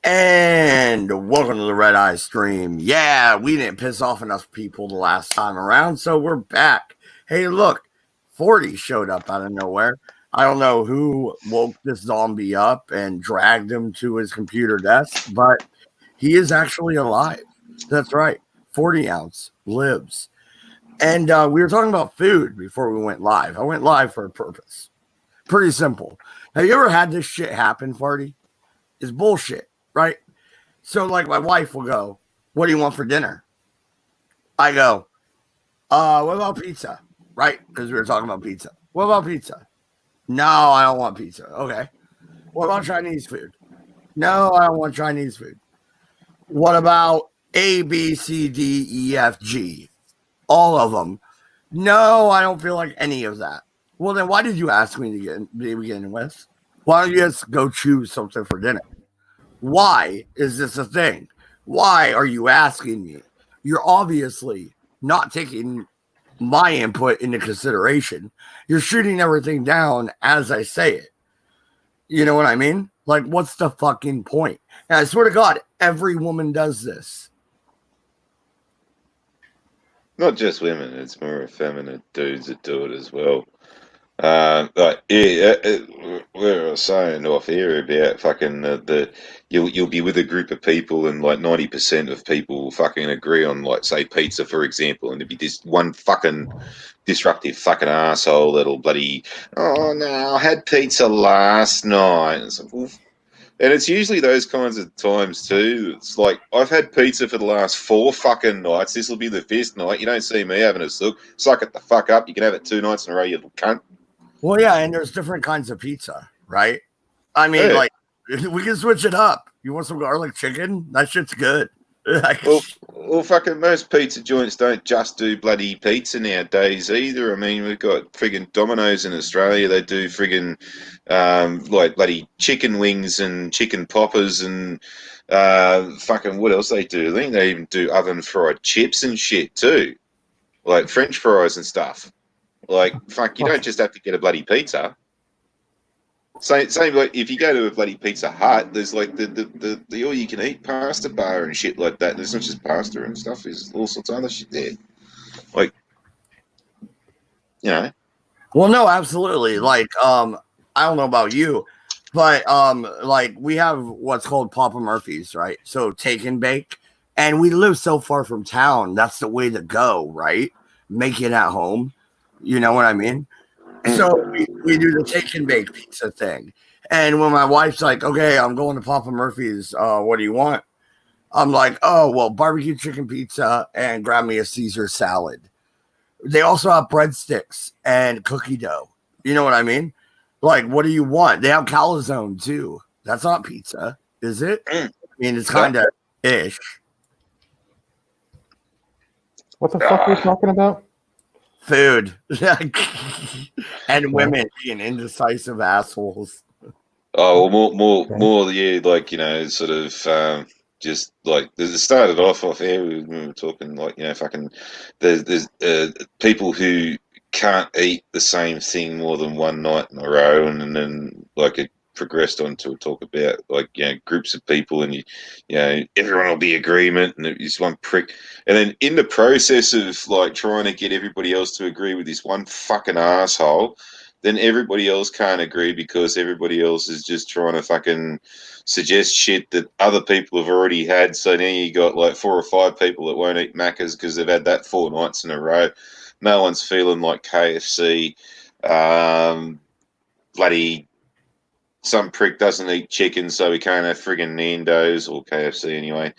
And welcome to the Redeye stream. Yeah, we didn't piss off enough people the last time around, so we're back. Hey, look, 40 showed up out of nowhere. I don't know who woke this zombie up and dragged him to his computer desk, but he is actually alive. That's right. 40 ounce lives. And we were talking about food before we went live. I went live for a purpose. Pretty simple. Have you ever had this shit happen, Farty? It's bullshit, right? So, like, my wife will go, "What do you want for dinner?" I go, what about pizza?" Right? Because we were talking about pizza. "What about pizza?" "No, I don't want pizza." "Okay. What about Chinese food?" "No, I don't want Chinese food." "What about A, B, C, D, E, F, G?" "All of them." "No, I don't feel like any of that." "Well, then why did you ask me to begin with? Why don't you just go choose something for dinner? Why is this a thing? Why are you asking me? You're obviously not taking my input into consideration. You're shooting everything down as I say it. You know what I mean? Like, what's the fucking point? And I swear to God, every woman does this. Not just women; it's more effeminate dudes that do it as well. Where I was saying off air about fucking you'll be with a group of people and like 90% of people fucking agree on like say pizza for example, and there'd be this one fucking disruptive fucking asshole that'll bloody oh no I had pizza last night. And it's like, well, and it's usually those kinds of times too. It's like I've had pizza for the last 4 fucking nights. This will be the 5th night. You don't see me having a suck it the fuck up. You can have it 2 nights in a row, you little cunt. Well, yeah, and there's different kinds of pizza, right? I mean, Yeah. like, we can switch it up. You want some garlic chicken? That shit's good. Well, fucking most pizza joints don't just do bloody pizza nowadays either. I mean, we've got friggin' Domino's in Australia. They do friggin' like bloody chicken wings and chicken poppers and fucking what else they do? I think they even do oven fried chips and shit too, like French fries and stuff. Like, fuck, you don't just have to get a bloody pizza. Same like if you go to a bloody Pizza Hut, there's like the all you can eat pasta bar and shit like that. There's not just pasta and stuff. There's all sorts of other shit there. Like you know, Well, no, absolutely. Like, I don't know about you, but like we have what's called Papa Murphy's, right? So take and bake, and we live so far from town. That's the way to go, right? Make it at home. You know what I mean? So we do the take and bake pizza thing. And when my wife's like, "Okay, I'm going to Papa Murphy's. What do you want?" I'm like, "Oh, well, barbecue chicken pizza and grab me a Caesar salad." They also have breadsticks and cookie dough. You know what I mean? Like, what do you want? They have calzone too. That's not pizza, is it? I mean, it's kind of ish. What the fuck are you talking about? Food and women being indecisive assholes. oh, well, more. Yeah, like sort of. Just like it started off air, we were talking like fucking. There's people who can't eat the same thing more than one night in a row, and then like it progressed on to talk about like groups of people, and everyone will be agreement, and it's one prick, and then in the process of like trying to get everybody else to agree with this one fucking asshole, then everybody else can't agree because everybody else is just trying to fucking suggest shit that other people have already had. So now you got like 4 or 5 people that won't eat Macca's because they've had that 4 nights in a row. No one's feeling like KFC. Bloody some prick doesn't eat chicken, so we can't have friggin' Nando's or KFC anyway.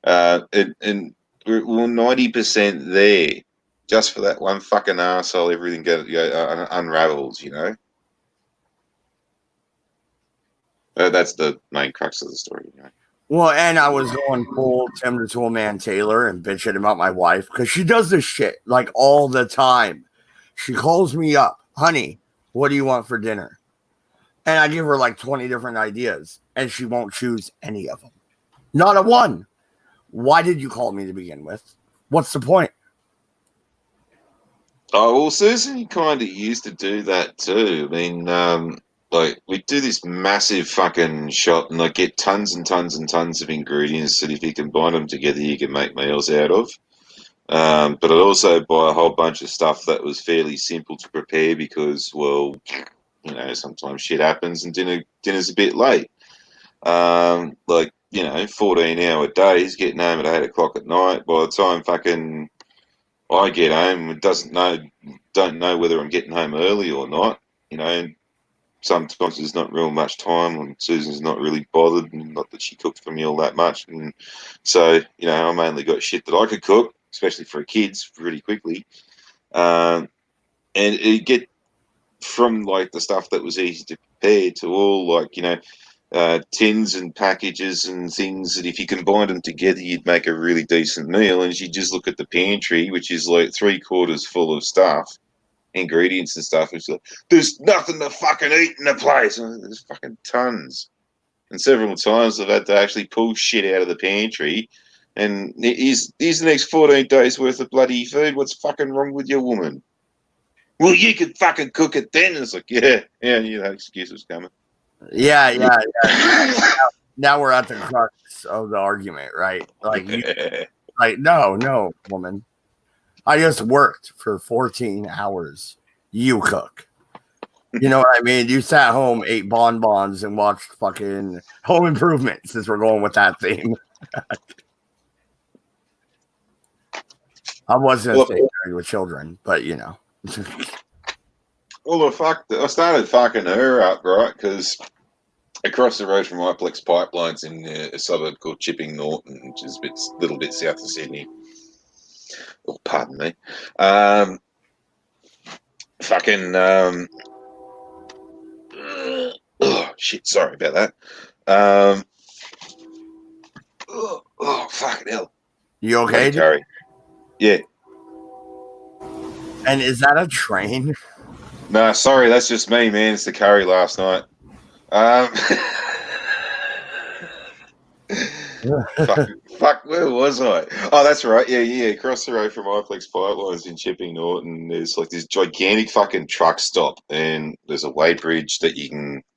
And we're 90% there. Just for that one fucking arsehole, everything unravels, That's the main crux of the story. Well, and I was going full Tim the Toolman Taylor and bitching about my wife because she does this shit like all the time. She calls me up, "Honey, what do you want for dinner?" And I give her like 20 different ideas, and she won't choose any of them. Not a one. Why did you call me to begin with? What's the point? Oh, well, Susan kind of used to do that too. I mean, like we do this massive fucking shop and like get tons and tons and tons of ingredients that if you combine them together, you can make meals out of. But I'd also buy a whole bunch of stuff that was fairly simple to prepare because, well, you know, sometimes shit happens and dinner's a bit late. Like, you know, 14-hour days, getting home at 8 o'clock at night. By the time fucking I get home, it don't know whether I'm getting home early or not. You know, and sometimes there's not real much time, and Susan's not really bothered, and not that she cooks for me all that much. And so, you know, I mainly got shit that I could cook, especially for kids, really quickly. And it get from like the stuff that was easy to prepare to all like, you know, tins and packages and things that if you combined them together, you'd make a really decent meal. And you just look at the pantry, which is like 3/4 full of stuff, ingredients and stuff. It's like, there's nothing to fucking eat in the place. And there's fucking tons. And several times I've had to actually pull shit out of the pantry. And here's the next 14 days worth of bloody food. What's fucking wrong with your woman? Well, you could fucking cook it then. And it's like, yeah, that excuse was coming. Yeah. Now we're at the crux of the argument, right? Like, no, woman. I just worked for 14 hours. You cook. You know what I mean? You sat home, ate bonbons, and watched fucking Home Improvement, since we're going with that theme. I was going to stay married with children, but you know. Well, I started fucking her up, right? Because across the road from Iplex Pipelines in a suburb called Chipping Norton, which is a little bit south of Sydney. Oh, pardon me. Oh, shit, sorry about that. Fucking hell. You okay? Curry. Yeah. And is that a train? No, sorry, that's just me, man. It's the curry last night. Fuck, where was I? Oh, that's right. Yeah. Across the road from Iplex Pipelines in Chipping Norton, there's like this gigantic fucking truck stop, and there's a weighbridge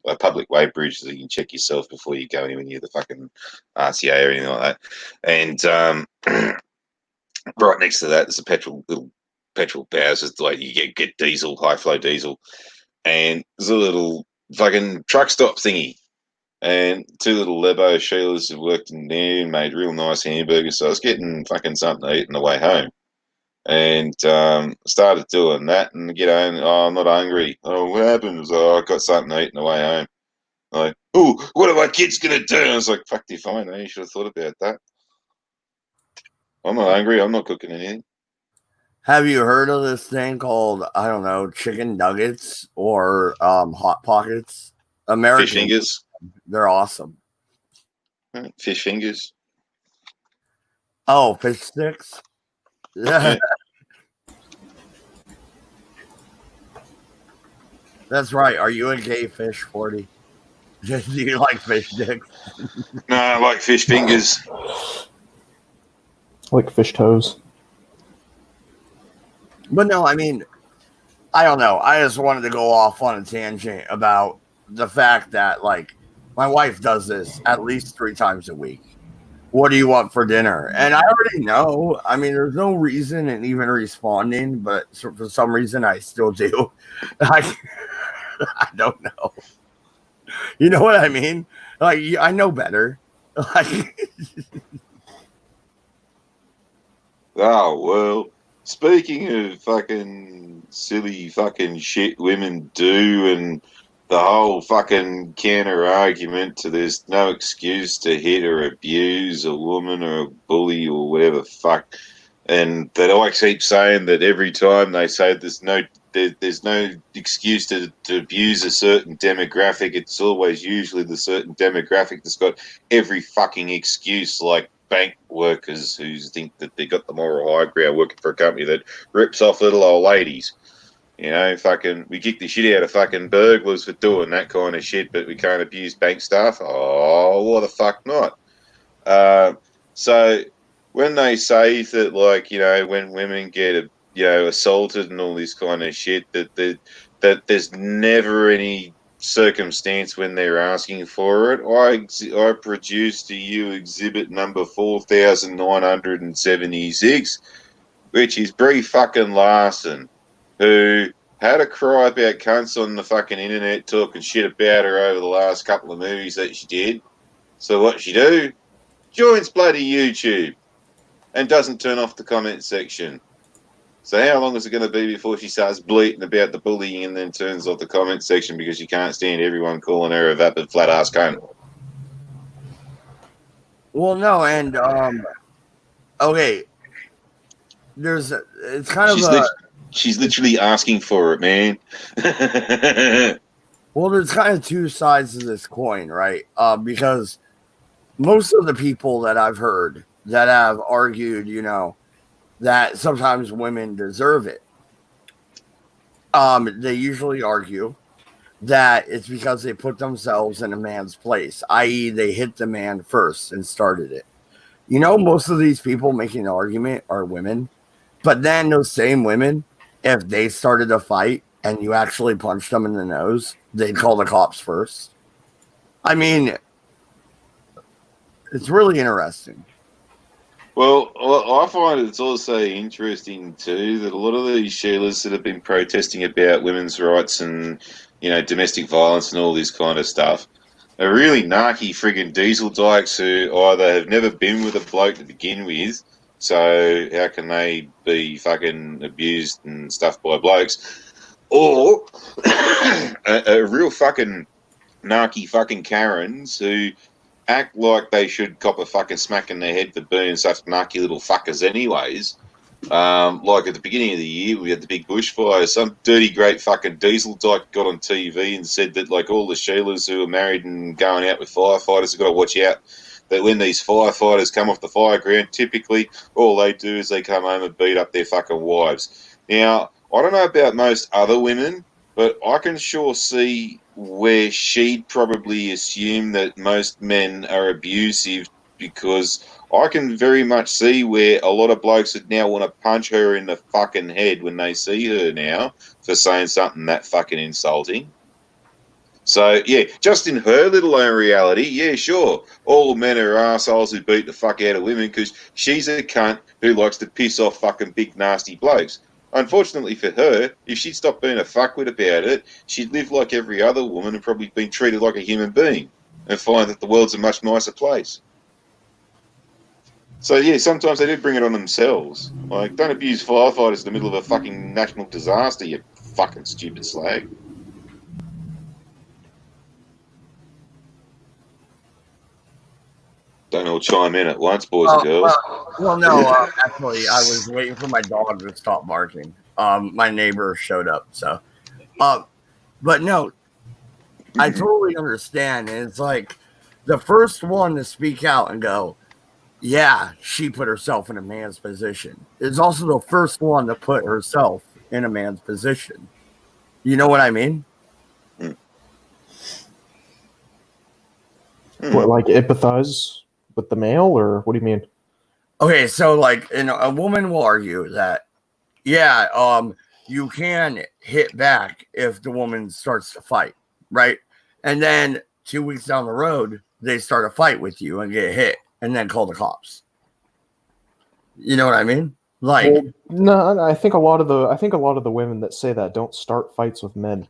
a public weighbridge that you can check yourself before you go anywhere near the fucking RTA or anything like that. And right next to that, there's a little petrol bowsers, like you get diesel, high flow diesel, and there's a little fucking truck stop thingy. And two little Lebo Sheilas have worked in there and made real nice hamburgers. So I was getting fucking something to eat on the way home. And started doing that and get home. Oh, I'm not hungry. Oh, what happened? I got something to eat on the way home. Like, oh, what are my kids going to do? And I was like, fuck you, fine. You should have thought about that. I'm not hungry. I'm not cooking anything. Have you heard of this thing called, I don't know, chicken nuggets or Hot Pockets? American. Fish fingers. They're awesome. Fish fingers. Oh, fish sticks? Yeah. That's right. Are you a gay fish, 40? Do you like fish sticks? No, I like fish fingers. I like fish toes. But no, I mean, I don't know. I just wanted to go off on a tangent about the fact that, like, my wife does this at least 3 times a week. What do you want for dinner? And I already know. I mean, there's no reason in even responding, but for some reason I still do. I don't know. You know what I mean? Like, I know better. Like, oh, well, speaking of fucking silly fucking shit women do and the whole fucking counter argument to there's no excuse to hit or abuse a woman or a bully or whatever the fuck. And that I keep saying that every time they say there's no excuse to abuse a certain demographic, it's always usually the certain demographic that's got every fucking excuse, like bank workers who think that they got the moral high ground working for a company that rips off little old ladies. You know, fucking, we kick the shit out of fucking burglars for doing that kind of shit, but we can't abuse bank staff. Oh, why the fuck not? So when they say that, like, you know, when women get, assaulted and all this kind of shit, that there's never any circumstance when they're asking for it. I produced to you exhibit number 4976, which is Brie fucking Larson, who had a cry about cunts on the fucking internet talking shit about her over the last couple of movies that she did. So what she do? Joins bloody YouTube and doesn't turn off the comment section. So how long is it going to be before she starts bleating about the bullying and then turns off the comment section because she can't stand everyone calling her a vapid flat ass cunt? Well, no, and okay, it's kind of she's literally asking for it, man. Well, there's kind of two sides to this coin, right? Because most of the people that I've heard that have argued, that sometimes women deserve it, they usually argue that it's because they put themselves in a man's place, i.e., they hit the man first and started it. Most of these people making the argument are women, but then those same women, if they started a fight and you actually punched them in the nose, they'd call the cops first. I mean, it's really interesting. Well, I find it's also interesting too that a lot of these Sheilas that have been protesting about women's rights and domestic violence and all this kind of stuff are really narky friggin' diesel dykes who either have never been with a bloke to begin with, so how can they be fucking abused and stuff by blokes, or a real fucking narky fucking Karens who act like they should cop a fucking smack in their head for being such narky little fuckers anyways. Like at the beginning of the year, we had the big bushfire. Some dirty, great fucking diesel dyke got on TV and said that like all the Sheilas who are married and going out with firefighters have got to watch out that when these firefighters come off the fire ground, typically all they do is they come home and beat up their fucking wives. Now, I don't know about most other women, but I can sure see where she'd probably assume that most men are abusive, because I can very much see where a lot of blokes would now want to punch her in the fucking head when they see her now for saying something that fucking insulting. So, yeah, just in her little own reality, yeah, sure, all men are assholes who beat the fuck out of women because she's a cunt who likes to piss off fucking big nasty blokes. Unfortunately for her, if she'd stopped being a fuckwit about it, she'd live like every other woman and probably been treated like a human being and find that the world's a much nicer place. So, yeah, sometimes they do bring it on themselves. Like, don't abuse firefighters in the middle of a fucking national disaster, you fucking stupid slag. Don't all chime in at once, boys and girls. Well, no, actually, I was waiting for my dog to stop barking. My neighbor showed up, so. But no, I totally understand. And it's like the first one to speak out and go, yeah, she put herself in a man's position, is also the first one to put herself in a man's position. You know what I mean? What, like empathize with the male, or what do you mean? Okay, so like, a woman will argue that, yeah, you can hit back if the woman starts to fight, right? And then 2 weeks down the road, they start a fight with you and get hit, and then call the cops. You know what I mean? Like, well, no, I think a lot of the women that say that don't start fights with men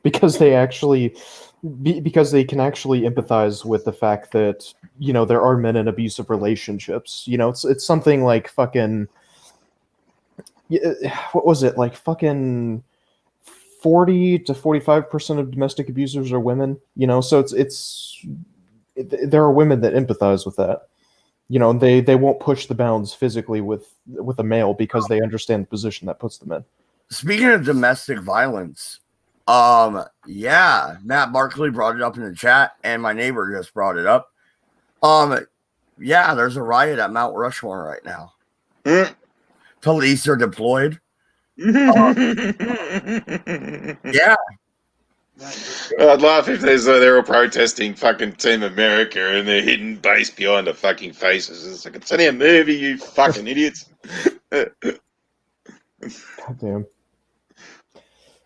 because they can actually empathize with the fact that there are men in abusive relationships. It's something like fucking, what was it, like fucking 40 to 45% of domestic abusers are women. So there are women that empathize with that. They won't push the bounds physically with a male because they understand the position that puts them in. Speaking of domestic violence, yeah, Matt Barkley brought it up in the chat, and my neighbor just brought it up. Yeah, there's a riot at Mount Rushmore right now. Police are deployed. Yeah. I'd laugh if they're all protesting fucking Team America and they're hidden base behind the fucking faces. It's like, it's only a movie, you fucking idiots. God damn.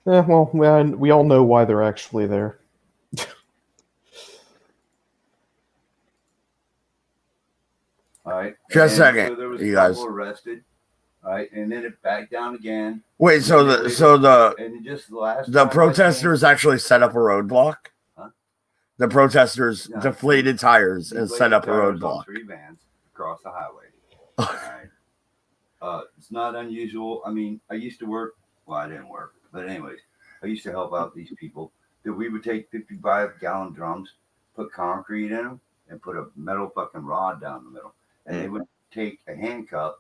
Well, we all know why they're actually there. All right. Just a second, So there was you a couple guys. arrested. All right, and then it backed down again. Wait, so And just the last the time protesters actually set up a roadblock? Huh? The protesters No, deflated tires and deflated set up a tires on roadblock. 3 vans across the highway. All right. It's not unusual. I mean, I used to work. Well, I didn't work, but anyways, I used to help out these people. That we would take 55-gallon drums, put concrete in them, and put a metal fucking rod down the middle, and they would take a handcuff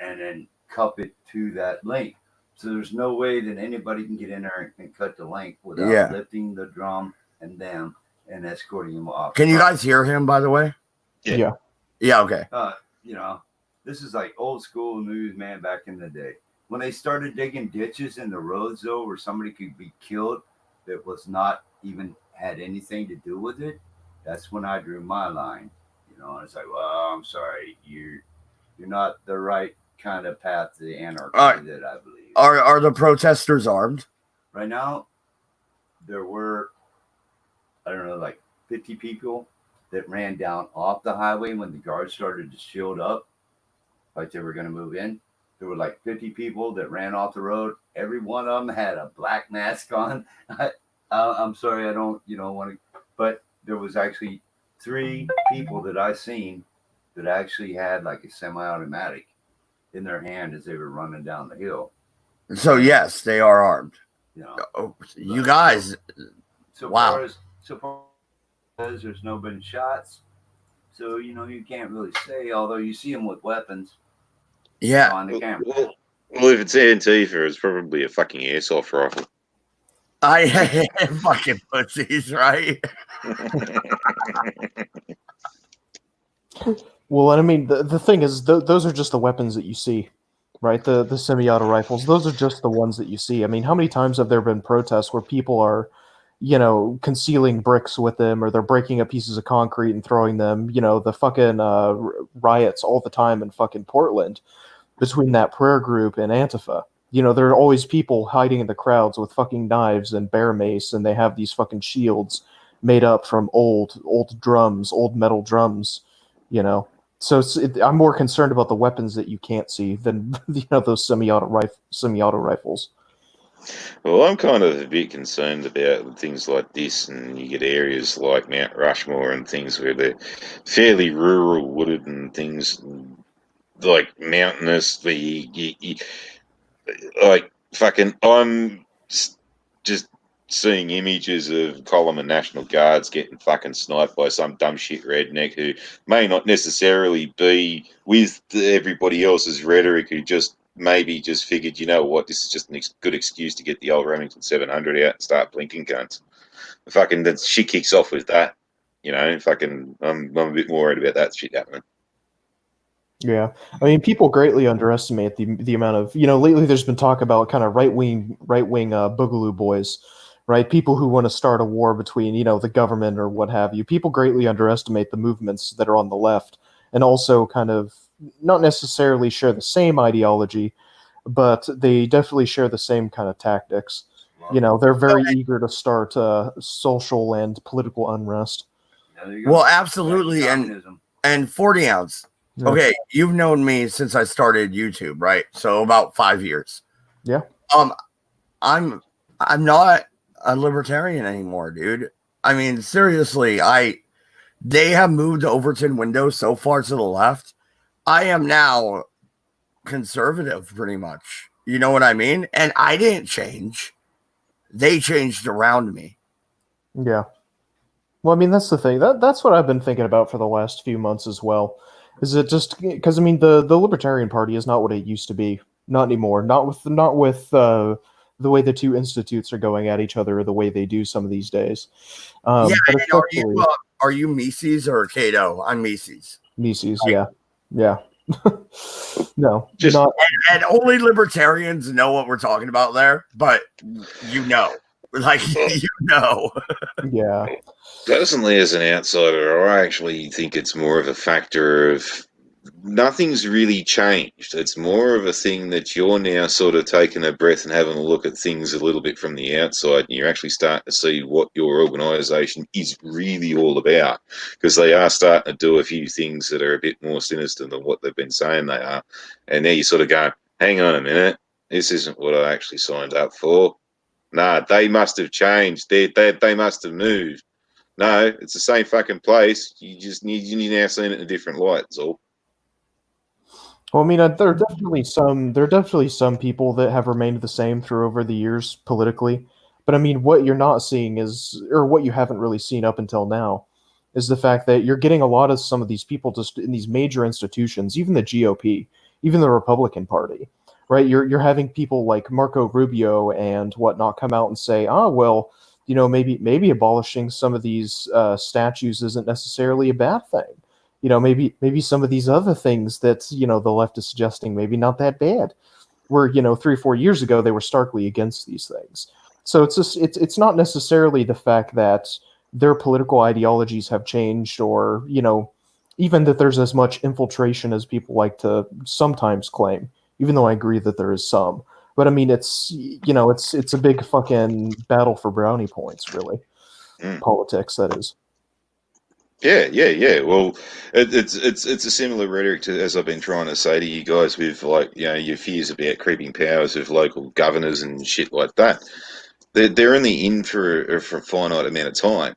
and then cup it to that length. So there's no way that anybody can get in there and cut the length without lifting the drum and them and escorting them off. Can you guys hear him, by the way? Yeah. Yeah, okay. You know, this is like old school news, man, back in the day. When they started digging ditches in the roads, though, where somebody could be killed that was not even had anything to do with it, that's when I drew my line. You know, and it's like, well, I'm sorry, you're not the right kind of path to anarchy that I believe. Are the protesters armed? Right now, there were, I don't know, like 50 people that ran down off the highway when the guards started to shield up, like they were going to move in. There were like 50 people that ran off the road. Every one of them had a black mask on. I'm sorry, I don't, want to, but there was actually 3 people that I seen that actually had like a semi-automatic in their hand as they were running down the hill. So yes, they are armed. You guys. So wow. far as there's no been shots, so you can't really say. Although you see them with weapons. Yeah. On the camera. Well, if it's Antifa, it's probably a fucking airsoft rifle. I fucking pussies, right? Well, and I mean, the thing is, those are just the weapons that you see, right? The semi-auto rifles. Those are just the ones that you see. I mean, how many times have there been protests where people are, concealing bricks with them, or they're breaking up pieces of concrete and throwing them? The fucking riots all the time in fucking Portland between that prayer group and Antifa. There are always people hiding in the crowds with fucking knives and bear mace, and they have these fucking shields made up from old drums, old metal drums, So I'm more concerned about the weapons that you can't see than those semi-auto rifles. Well, I'm kind of a bit concerned about things like this, and you get areas like Mount Rushmore and things where they're fairly rural, wooded and things like mountainous. Where you like fucking. I'm just seeing images of column and National Guards getting fucking sniped by some dumb shit redneck who may not necessarily be with everybody else's rhetoric, who just maybe just figured, you know what, this is just a good excuse to get the old Remington 700 out and start blinking guns. Fucking that shit kicks off with that. Fucking I'm a bit more worried about that shit happening. Yeah, I mean, people greatly underestimate the amount of lately. There's been talk about kind of right wing boogaloo boys, right? People who want to start a war between the government or what have you. People greatly underestimate the movements that are on the left, and also kind of not necessarily share the same ideology, but they definitely share the same kind of tactics. They're very eager to start social and political unrest. Well, absolutely, and 40 ounce. Yeah. Okay, you've known me since I started YouTube, right? So about 5 years. Yeah. I'm not a libertarian anymore, dude. I mean, seriously, they have moved Overton window so far to the left. I am now conservative, pretty much. You know what I mean? And I didn't change. They changed around me. Yeah. Well, I mean, that's the thing. That's what I've been thinking about for the last few months as well. Is it just because I mean the Libertarian Party is not what it used to be, not anymore, not with the way the two institutes are going at each other, or the way they do some of these days. But are you Mises or Cato? I'm Mises. Mises, yeah. No, just not. And only libertarians know what we're talking about there, but Yeah. Personally, as an outsider, I actually think it's more of a factor of nothing's really changed. It's more of a thing that you're now sort of taking a breath and having a look at things a little bit from the outside, and you're actually starting to see what your organisation is really all about, because they are starting to do a few things that are a bit more sinister than what they've been saying they are. And now you sort of go, hang on a minute, this isn't what I actually signed up for. Nah, they must have changed. They must have moved. No, it's the same fucking place. You now seen it in a different light. That's all. Well, I mean, there are definitely some people that have remained the same through over the years politically. But I mean, what you're not seeing is, or what you haven't really seen up until now, is the fact that you're getting a lot of some of these people just in these major institutions, even the GOP, even the Republican Party, right? You're having people like Marco Rubio and whatnot come out and say, well, maybe abolishing some of these statues isn't necessarily a bad thing. Maybe some of these other things that the left is suggesting maybe not that bad. Where 3 or 4 years ago they were starkly against these things. So it's not necessarily the fact that their political ideologies have changed, or even that there's as much infiltration as people like to sometimes claim. Even though I agree that there is some, but I mean it's a big fucking battle for brownie points, really. Politics, that is. Yeah. Well, it's a similar rhetoric to, as I've been trying to say to you guys, with your fears about creeping powers of local governors and shit like that. They're only in for a finite amount of time.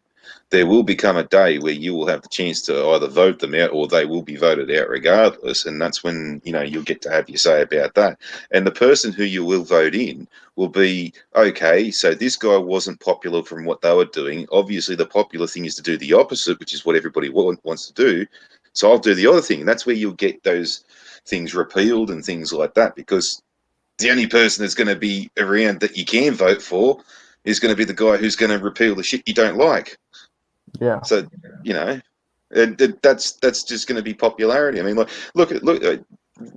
There will become a day where you will have the chance to either vote them out, or they will be voted out regardless, and that's when you'll get to have your say about that. And the person who you will vote in will be, okay, so this guy wasn't popular from what they were doing. Obviously, the popular thing is to do the opposite, which is what everybody wants to do. So I'll do the other thing, and that's where you'll get those things repealed and things like that, because the only person that's going to be around that you can vote for is going to be the guy who's going to repeal the shit you don't like. Yeah. So that's just going to be popularity. I mean, look.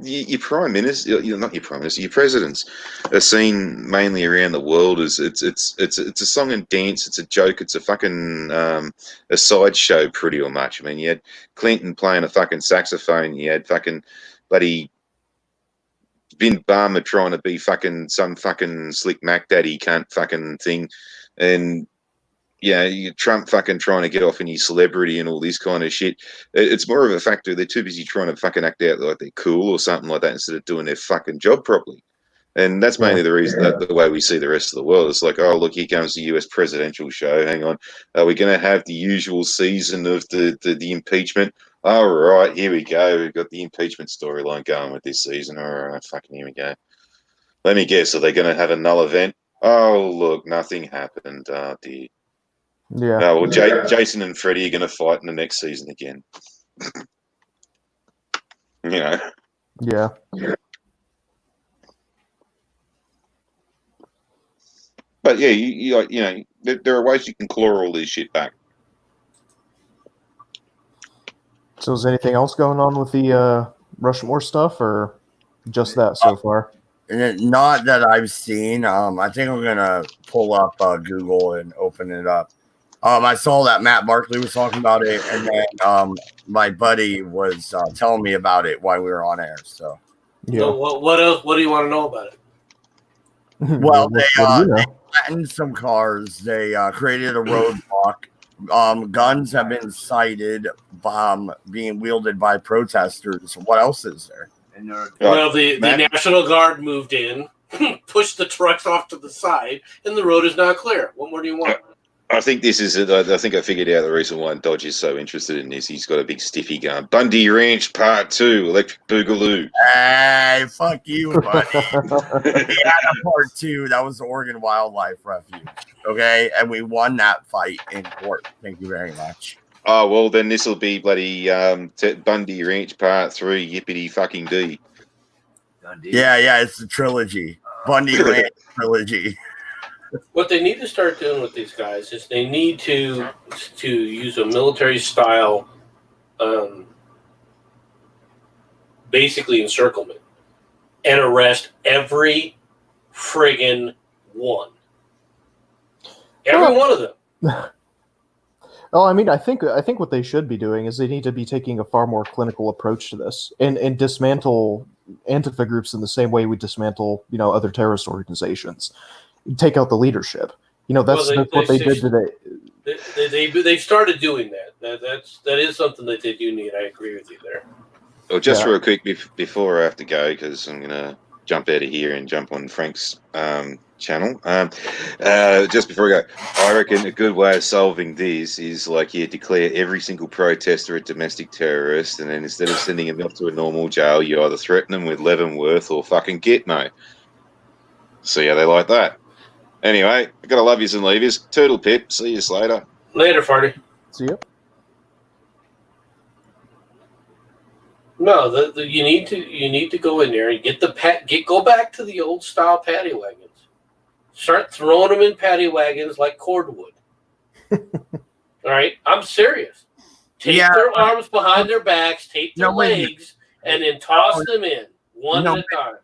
Your prime minister, not your prime minister, your presidents are seen mainly around the world as it's a song and dance. It's a joke. It's a fucking a sideshow, pretty or much. I mean, you had Clinton playing a fucking saxophone. You had fucking bloody Vin Balmer trying to be fucking some fucking slick Mac Daddy cunt fucking thing, and Trump fucking trying to get off any celebrity and all this kind of shit. It's more of a factor they're too busy trying to fucking act out like they're cool or something like that instead of doing their fucking job properly. And that's mainly the reason that the way we see the rest of the world. It's like, oh, look, here comes the US presidential show. Hang on. Are we going to have the usual season of the impeachment? All right, here we go. We've got the impeachment storyline going with this season. All right, fucking here we go. Let me guess. Are they going to have a null event? Oh, look, nothing happened. Oh, dear. Yeah. No, well, Jason and Freddie are going to fight in the next season again. Yeah. But yeah, there are ways you can claw all this shit back. So is anything else going on with the Rushmore stuff, or just that so far? Not that I've seen. I think I'm gonna pull up Google and open it up. I saw that Matt Barkley was talking about it, and then my buddy was telling me about it while we were on air. So, So what else? What do you want to know about it? Well, they flattened some cars. They created a roadblock. Guns have been cited, being wielded by protesters. What else is there? Well, the National Guard moved in, pushed the trucks off to the side, and the road is now clear. What more do you want? I think this is it. I think I figured out the reason why Dodge is so interested in this. He's got a big stiffy gun. Bundy Ranch Part 2, Electric Boogaloo. Hey, fuck you, buddy. We had a Part 2. That was the Oregon Wildlife Refuge. Okay? And we won that fight in court. Thank you very much. Oh, well, then this will be bloody Bundy Ranch Part 3, Yippity fucking D. Yeah, it's the trilogy. Bundy Ranch trilogy. What they need to start doing with these guys is they need to use a military style, basically encirclement, and arrest every friggin' one. Every one of them. Oh, I mean, I think what they should be doing is they need to be taking a far more clinical approach to this and dismantle Antifa groups in the same way we dismantle, other terrorist organizations. Take out the leadership. That's what they did today. They've started doing that. That is something that they do need. I agree with you there. Well, just real quick before I have to go, because I'm gonna jump out of here and jump on Frank's channel. Just before I go, I reckon a good way of solving this is declare every single protester a domestic terrorist, and then instead of sending them off to a normal jail, you either threaten them with Leavenworth or fucking Gitmo. See how they like that. Anyway, I gotta love yous and leave yous. Turtle Pip, see you later. Later, Farty. See ya. No, you need to go in there and go back to the old style paddy wagons. Start throwing them in paddy wagons like cordwood. All right, I'm serious. Take their arms behind their backs, tape their legs, and then toss them in one at a time.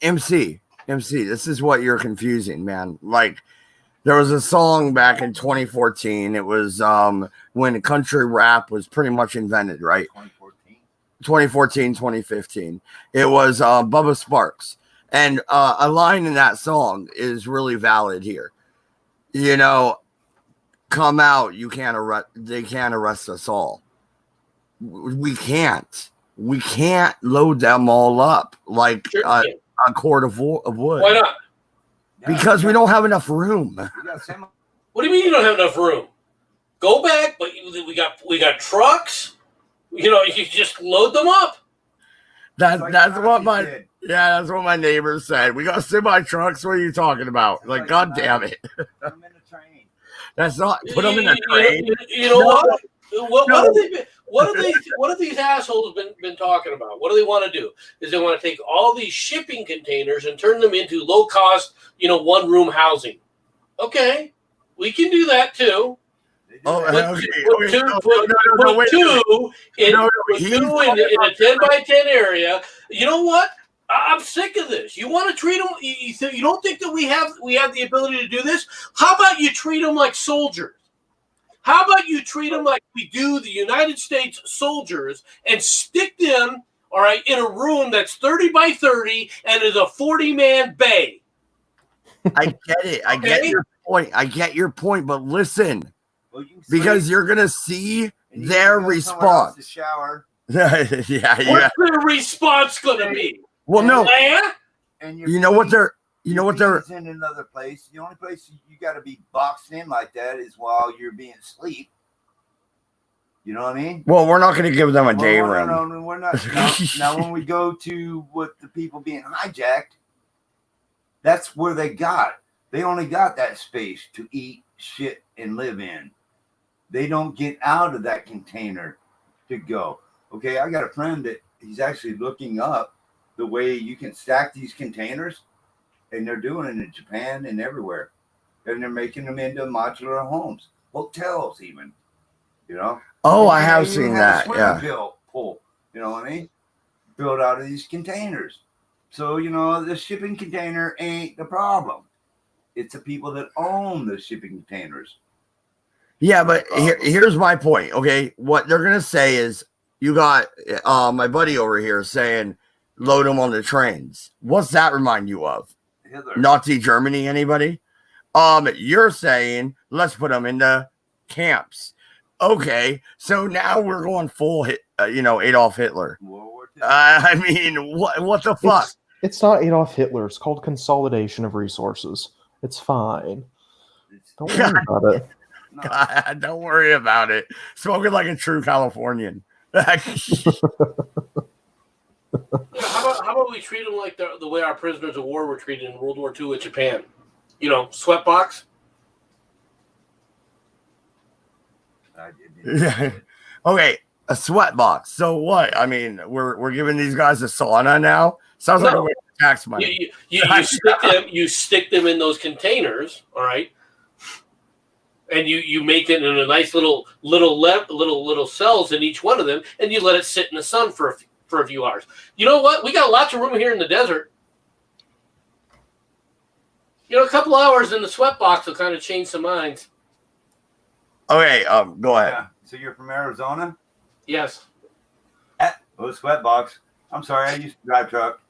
MC, this is what you're confusing, man. Like, there was a song back in 2014. It was when country rap was pretty much invented, right? 2014, 2015. It was Bubba Sparks. And a line in that song is really valid here. Come out, they can't arrest us all. We can't load them all up like a cord of wood. Why not? Because we don't have enough room. What do you mean you don't have enough room? Go back, but we got trucks. You just load them up. That's what my neighbors said. We got semi trucks. What are you talking about? Like, God damn it! Put them in the train. That's not put them in a train. You know what? What have these assholes been talking about? What do they want to do? Is they want to take all these shipping containers and turn them into low cost, one room housing. Okay, we can do that too. Oh, put two in a 10 by 10 area. You know what? I'm sick of this. You want to treat them? You don't think that we have the ability to do this? How about you treat them like soldiers? How about you treat them like we do the United States soldiers and stick them, all right, in a room that's 30 by 30 and is a 40-man bay? I get it. I get your point. But listen. Because you're gonna see their response. The shower. Yeah. What's their response gonna be? Well, no. And you know what they're in another place. The only place you got to be boxed in like that is while you're being asleep. You know what I mean? Well, we're not going to give them a day room. No, we're not. Now, when we go to with the people being hijacked, that's where they only got that space to eat, shit, and live in. They don't get out of that container to go. Okay, I got a friend that he's actually looking up the way you can stack these containers, and they're doing it in Japan and everywhere. And they're making them into modular homes, hotels even, Oh, I have seen that. Yeah. Pool, you know what I mean? Built out of these containers. So, the shipping container ain't the problem. It's the people that own the shipping containers. Yeah, but here's my point, okay? What they're going to say is, you got my buddy over here saying, load them on the trains. What's that remind you of? Hitler. Nazi Germany, anybody? You're saying, let's put them into camps. Okay, so now we're going full, Adolf Hitler. World War II. I mean, what the fuck? It's not Adolf Hitler. It's called consolidation of resources. It's fine. Don't worry about it. God, don't worry about it. Smoking like a true Californian. How about we treat them like the way our prisoners of war were treated in World War II at Japan? Sweatbox. Okay, a sweatbox. So what? I mean, we're giving these guys a sauna now. Sounds like a waste of tax money. You stick them in those containers, all right, and you make it in a nice little cells in each one of them, and you let it sit in the sun for a few hours. You know what? We got lots of room here in the desert. A couple hours in the sweatbox will kind of change some minds. Okay, go ahead. Yeah. So you're from Arizona? Yes. Oh, Sweatbox. I'm sorry, I used to drive truck.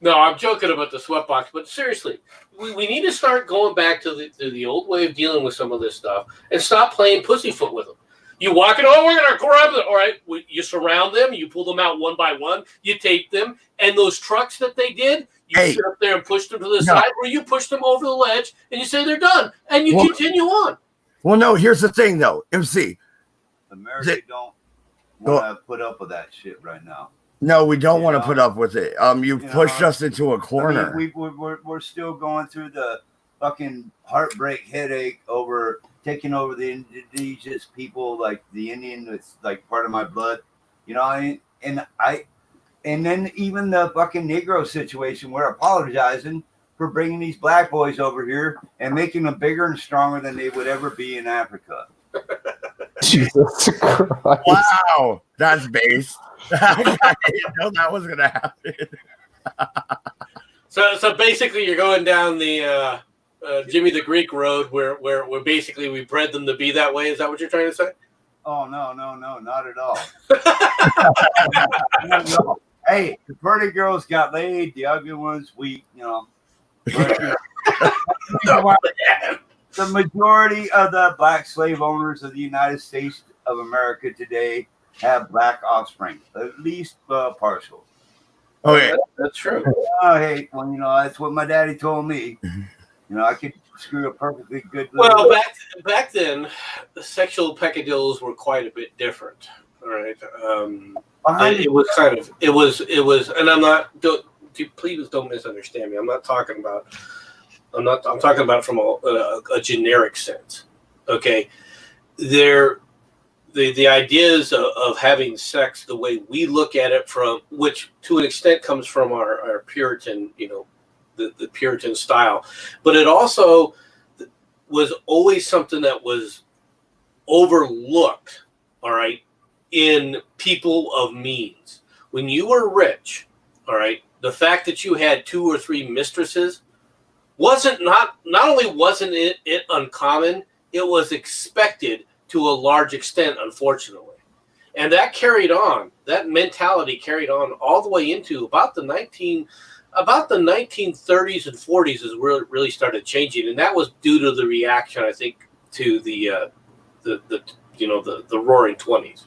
No, I'm joking about the sweatbox, but seriously, we need to start going back to the old way of dealing with some of this stuff and stop playing pussyfoot with them. You walk it, oh, we're going to grab them. All right, you surround them, you pull them out one by one, you tape them, and those trucks that they did, you sit up there and push them to the side, or you push them over the ledge, and you say they're done, and you continue on. Well, no, here's the thing, though. MC. America don't want to put up with that shit right now. No, we don't want to put up with it. You've pushed us into a corner. I mean, we're still going through the fucking heartbreak headache over taking over the indigenous people, like the Indian that's like part of my blood, you know. And then even the fucking Negro situation, we're apologizing for bringing these black boys over here and making them bigger and stronger than they would ever be in Africa. Jesus Christ! Wow, that's base. I didn't know that was gonna happen. So basically, you're going down the Jimmy the Greek road, where basically we bred them to be that way. Is that what you're trying to say? Oh no, not at all. No. Hey, the pretty girls got laid, the ugly ones weak, you know. But, the majority of the black slave owners of the United States of America today have black offspring, at least partial. Okay, that's true. Hey, well, you know, that's what my daddy told me. You know, I could screw a perfectly good. Well, back then, the sexual peccadillos were quite a bit different. All right, it was, and I'm not. Please don't misunderstand me. I'm talking about it from a generic sense. Okay, the ideas of having sex, the way we look at it, from which to an extent comes from our Puritan, you know, the Puritan style, but it also was always something that was overlooked. All right, in people of means. When you were rich, all right, the fact that you had 2 or 3 mistresses not only wasn't it uncommon, it was expected to a large extent, unfortunately. And that carried on, that mentality carried on all the way into about the 1930s and 40s is where it really started changing. And that was due to the reaction, I think, to the roaring 20s.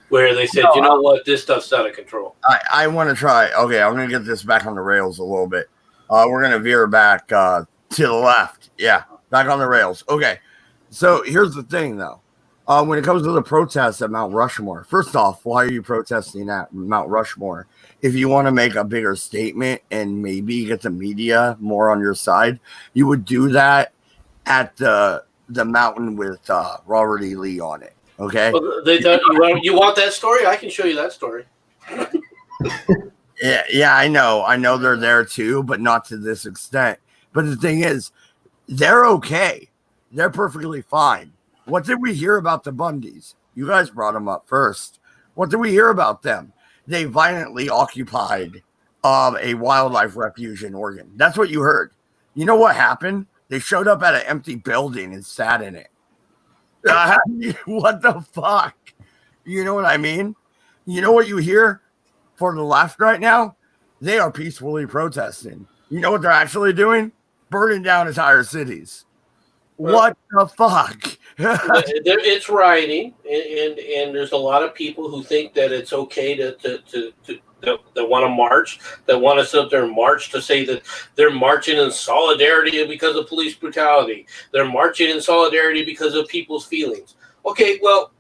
Where they said, you know what, this stuff's out of control. I want to try. Okay, I'm going to get this back on the rails a little bit. We're going to veer back to the left. Yeah, back on the rails. Okay, so here's the thing, though. When it comes to the protests at Mount Rushmore, first off, why are you protesting at Mount Rushmore? If you want to make a bigger statement and maybe get the media more on your side, you would do that at the mountain with Robert E. Lee on it. Okay. Well, you want that story? I can show you that story. Yeah, I know they're there too, but not to this extent. But the thing is, they're okay. They're perfectly fine. What did we hear about the Bundys? You guys brought them up first. What did we hear about them? They violently occupied a wildlife refuge in Oregon. That's what you heard. You know what happened? They showed up at an empty building and sat in it. What the fuck? You know what I mean? You know what you hear for the left right now? They are peacefully protesting. You know what they're actually doing? Burning down entire cities. What the fuck? It's rioting, and there's a lot of people who think that it's okay that want to march, that want to sit there and march to say that they're marching in solidarity because of police brutality. They're marching in solidarity because of people's feelings. Okay, well,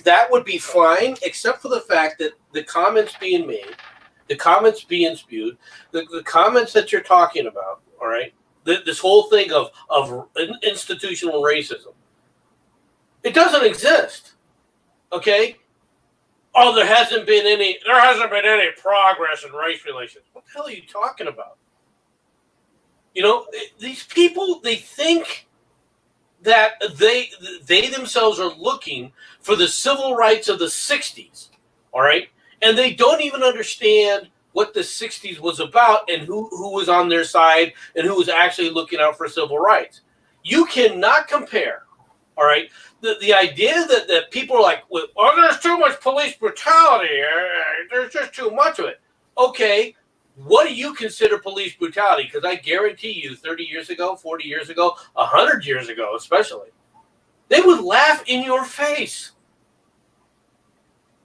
that would be fine, except for the fact that the comments being made, the comments being spewed, the comments that you're talking about, all right, this whole thing of institutional racism, it doesn't exist, okay? Oh, there hasn't been any progress in race relations. What the hell are you talking about? You know, these people, they think that they themselves are looking for the civil rights of the 60s, all right? And they don't even understand what the 60s was about and who was on their side and who was actually looking out for civil rights. You cannot compare, all right? The idea that people are like, well, there's too much police brutality. There's just too much of it. Okay, what do you consider police brutality? Because I guarantee you 30 years ago, 40 years ago, 100 years ago especially, they would laugh in your face.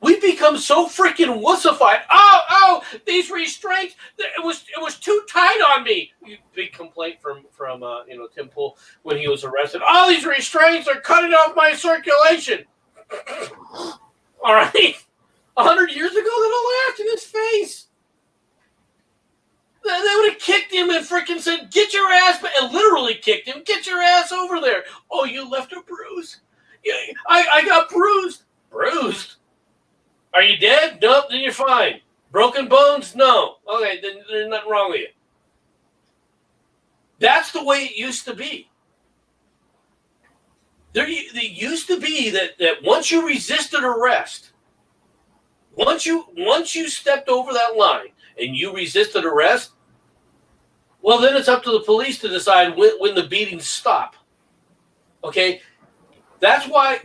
We've become so freaking wussified. Oh, these restraints, it was too tight on me. Big complaint from Tim Pool when he was arrested. All these restraints are cutting off my circulation. All right. 100 years ago, they laughed in his face. They would have kicked him and freaking said, get your ass, and literally kicked him, get your ass over there. Oh, you left a bruise. Yeah, I got bruised. Bruised? Are you dead? Nope, then you're fine. Broken bones? No. Okay, then there's nothing wrong with you. That's the way it used to be. There used to be that once you resisted arrest, once you stepped over that line and you resisted arrest, well, then it's up to the police to decide when the beatings stop. Okay? That's why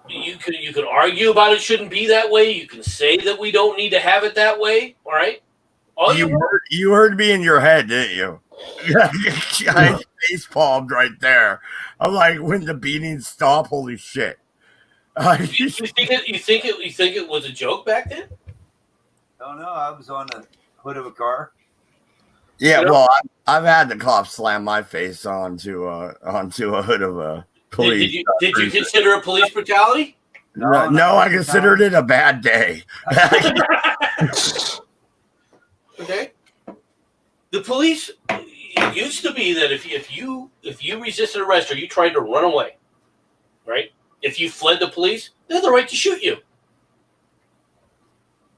you could argue about it shouldn't be that way. You can say that we don't need to have it that way. All right. You heard me in your head, didn't you? I face palmed right there. I'm like, when the beatings stop, holy shit. You think it was a joke back then? Oh no, I was on the hood of a car. Yeah, well, I've had the cops slam my face onto a hood of a police. Did you consider it police brutality? No, I considered it a bad day. Okay. The police, it used to be that if you resisted arrest or you tried to run away, right? If you fled the police, they had the right to shoot you.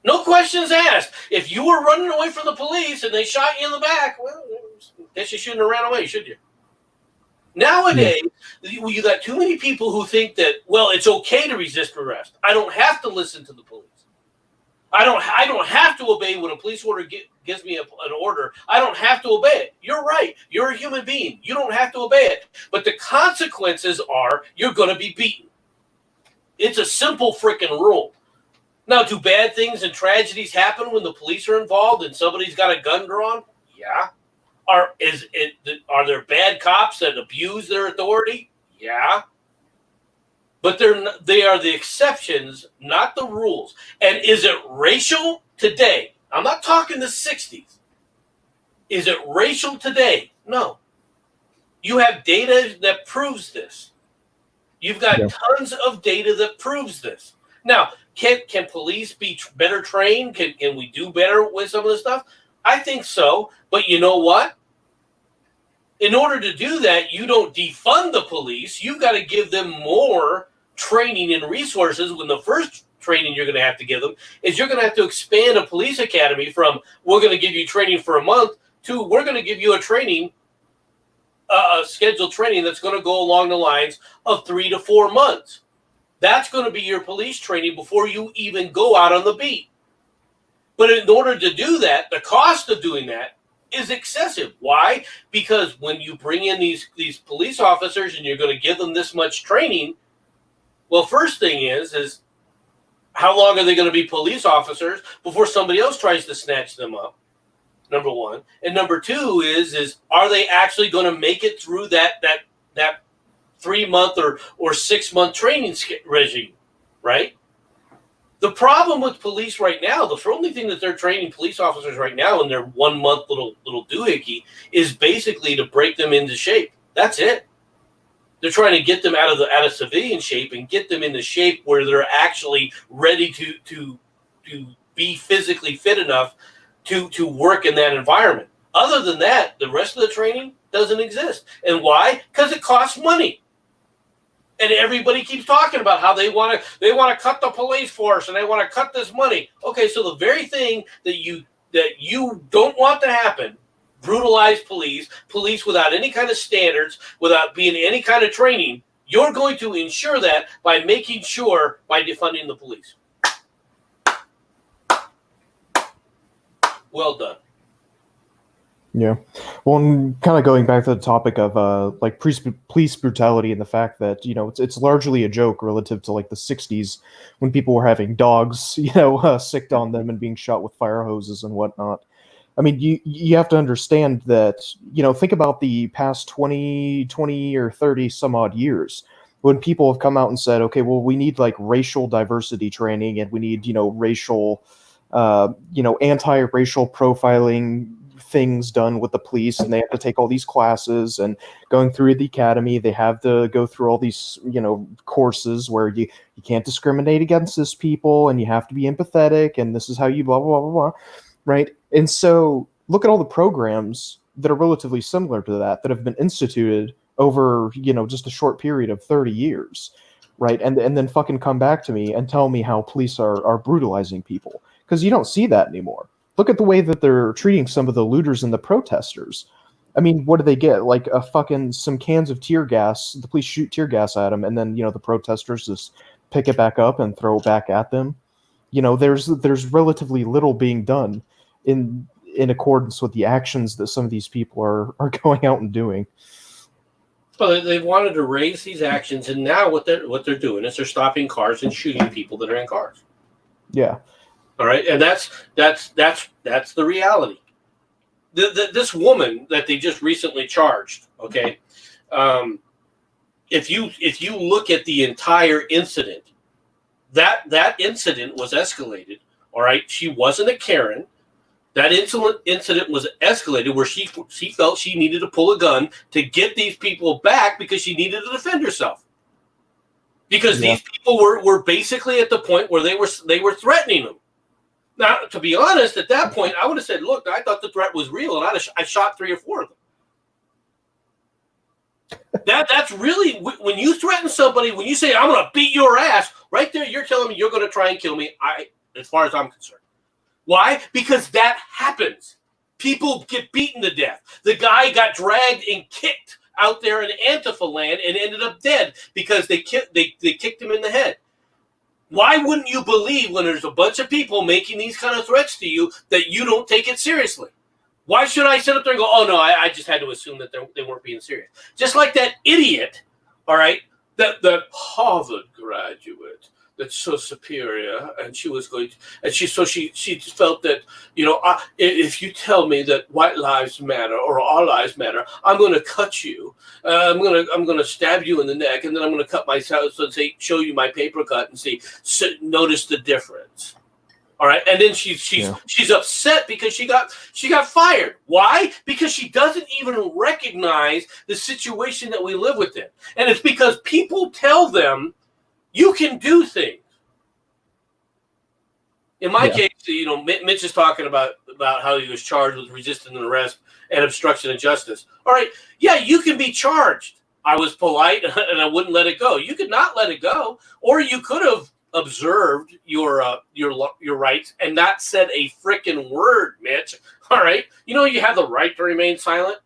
No questions asked. If you were running away from the police and they shot you in the back, well, I guess you shouldn't have ran away, should you? Nowadays, you got too many people who think that, well, it's okay to resist arrest. I don't have to listen to the police. I don't have to obey when a police order gives me an order. I don't have to obey it. You're right. You're a human being. You don't have to obey it. But the consequences are you're going to be beaten. It's a simple freaking rule. Now, do bad things and tragedies happen when the police are involved and somebody's got a gun drawn? Yeah. Are there bad cops that abuse their authority? Yeah. But they are the exceptions, not the rules. And is it racial today? I'm not talking the 60s. Is it racial today? No. You have data that proves this. You've got tons of data that proves this. Now, can police be better trained? Can we do better with some of this stuff? I think so. But you know what? In order to do that, you don't defund the police. You've got to give them more training and resources. When the first training you're going to have to give them is you're going to have to expand a police academy from we're going to give you training for a month to we're going to give you a training, a scheduled training that's going to go along the lines of 3 to 4 months. That's going to be your police training before you even go out on the beat. But in order to do that, the cost of doing that is excessive. Why? Because when you bring in these police officers and you're going to give them this much training, well, first thing is how long are they going to be police officers before somebody else tries to snatch them up? Number one. And number two is are they actually going to make it through that 3-month or 6-month training regime, right? The problem with police right now, the only thing that they're training police officers right now in their 1-month little doohickey is basically to break them into shape. That's it. They're trying to get them out of civilian shape and get them into shape where they're actually ready to be physically fit enough to work in that environment. Other than that, the rest of the training doesn't exist. And why? Because it costs money. And everybody keeps talking about how they want to cut the police force and they want to cut this money. Okay, so the very thing that you don't want to happen, brutalize police without any kind of standards, without being any kind of training, you're going to ensure that by defunding the police. Well done. Yeah. Well, and kind of going back to the topic of like police brutality and the fact that, you know, it's largely a joke relative to like the 60s when people were having dogs, you know, sicked on them and being shot with fire hoses and whatnot. I mean, you have to understand that, you know, think about the past 20 or 30 some odd years when people have come out and said, okay, well, we need like racial diversity training and we need, you know, anti-racial profiling things done with the police, and they have to take all these classes, and going through the academy they have to go through all these, you know, courses where you can't discriminate against this people and you have to be empathetic and this is how you blah blah blah blah, right? And so look at all the programs that are relatively similar to that have been instituted over, you know, just a short period of 30 years, right? And then fucking come back to me and tell me how police are brutalizing people, because you don't see that anymore. Look at the way that they're treating some of the looters and the protesters. I mean, what do they get? Like some cans of tear gas. The police shoot tear gas at them, and then, you know, the protesters just pick it back up and throw it back at them. You know, there's relatively little being done in accordance with the actions that some of these people are going out and doing. Well, they wanted to raise these actions, and now what they're doing is they're stopping cars and shooting people that are in cars. Yeah. All right, and that's the reality. This woman that they just recently charged, okay, if you look at the entire incident, that incident was escalated. All right, she wasn't a Karen. That incident was escalated where she felt she needed to pull a gun to get these people back because she needed to defend herself. Because these people were basically at the point where they were threatening them. Now, to be honest, at that point, I would have said, look, I thought the threat was real, and I shot 3 or 4 of them. That's really, when you threaten somebody, when you say, I'm going to beat your ass, right there, you're telling me you're going to try and kill me, as far as I'm concerned. Why? Because that happens. People get beaten to death. The guy got dragged and kicked out there in Antifa land and ended up dead because they kicked him in the head. Why wouldn't you believe when there's a bunch of people making these kind of threats to you that you don't take it seriously? Why should I sit up there and go, oh, no, I just had to assume that they weren't being serious? Just like that idiot, all right, that Harvard graduate that's so superior, and she was going to, and she just felt that, you know, if you tell me that white lives matter or all lives matter, I'm going to cut you. I'm going to stab you in the neck, and then I'm going to cut myself and show you my paper cut and notice the difference. All right, and then she's upset because she got fired. Why? Because she doesn't even recognize the situation that we live within, and it's because people tell them you can do things. In my case, you know, Mitch is talking about how he was charged with resisting an arrest and obstruction of justice. All right, yeah, you can be charged. I was polite and I wouldn't let it go. You could not let it go, or you could have observed your rights and not said a freaking word, Mitch. All right, you know you have the right to remain silent.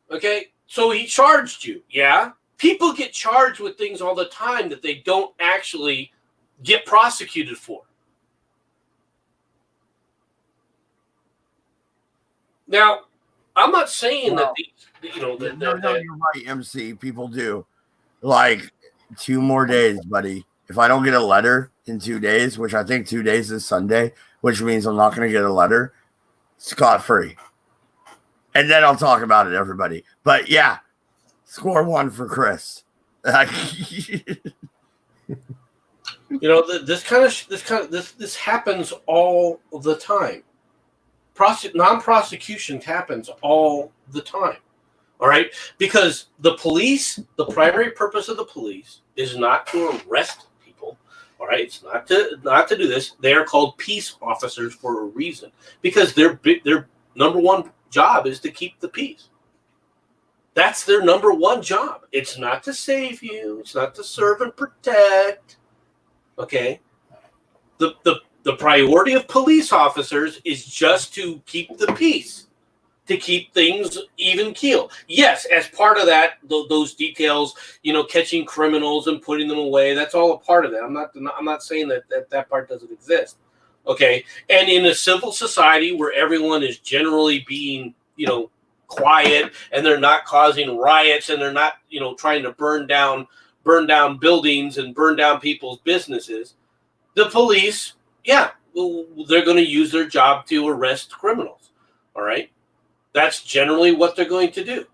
Okay, so he charged you, yeah. People get charged with things all the time that they don't actually get prosecuted for. Now, I'm not saying that you're right, MC. People do. Like 2 more days, buddy. If I don't get a letter in 2 days, which I think 2 days is Sunday, which means I'm not going to get a letter, scot-free. And then I'll talk about it, everybody. But yeah. Score 1 for Chris. You know, this happens all the time. Non-prosecution happens all the time. All right, because the primary purpose of the police is not to arrest people. All right, it's not to do this. They are called peace officers for a reason, because their number one job is to keep the peace. That's their number one job. It's not to save you. It's not to serve and protect. Okay? The priority of police officers is just to keep the peace, to keep things even keel. Yes, as part of that, those details, you know, catching criminals and putting them away, that's all a part of that. I'm not saying that part doesn't exist. Okay. And in a civil society where everyone is generally being, quiet, and they're not causing riots, and they're not, trying to burn down buildings and burn down people's businesses, the police, they're going to use their job to arrest criminals. All right. That's generally what they're going to do.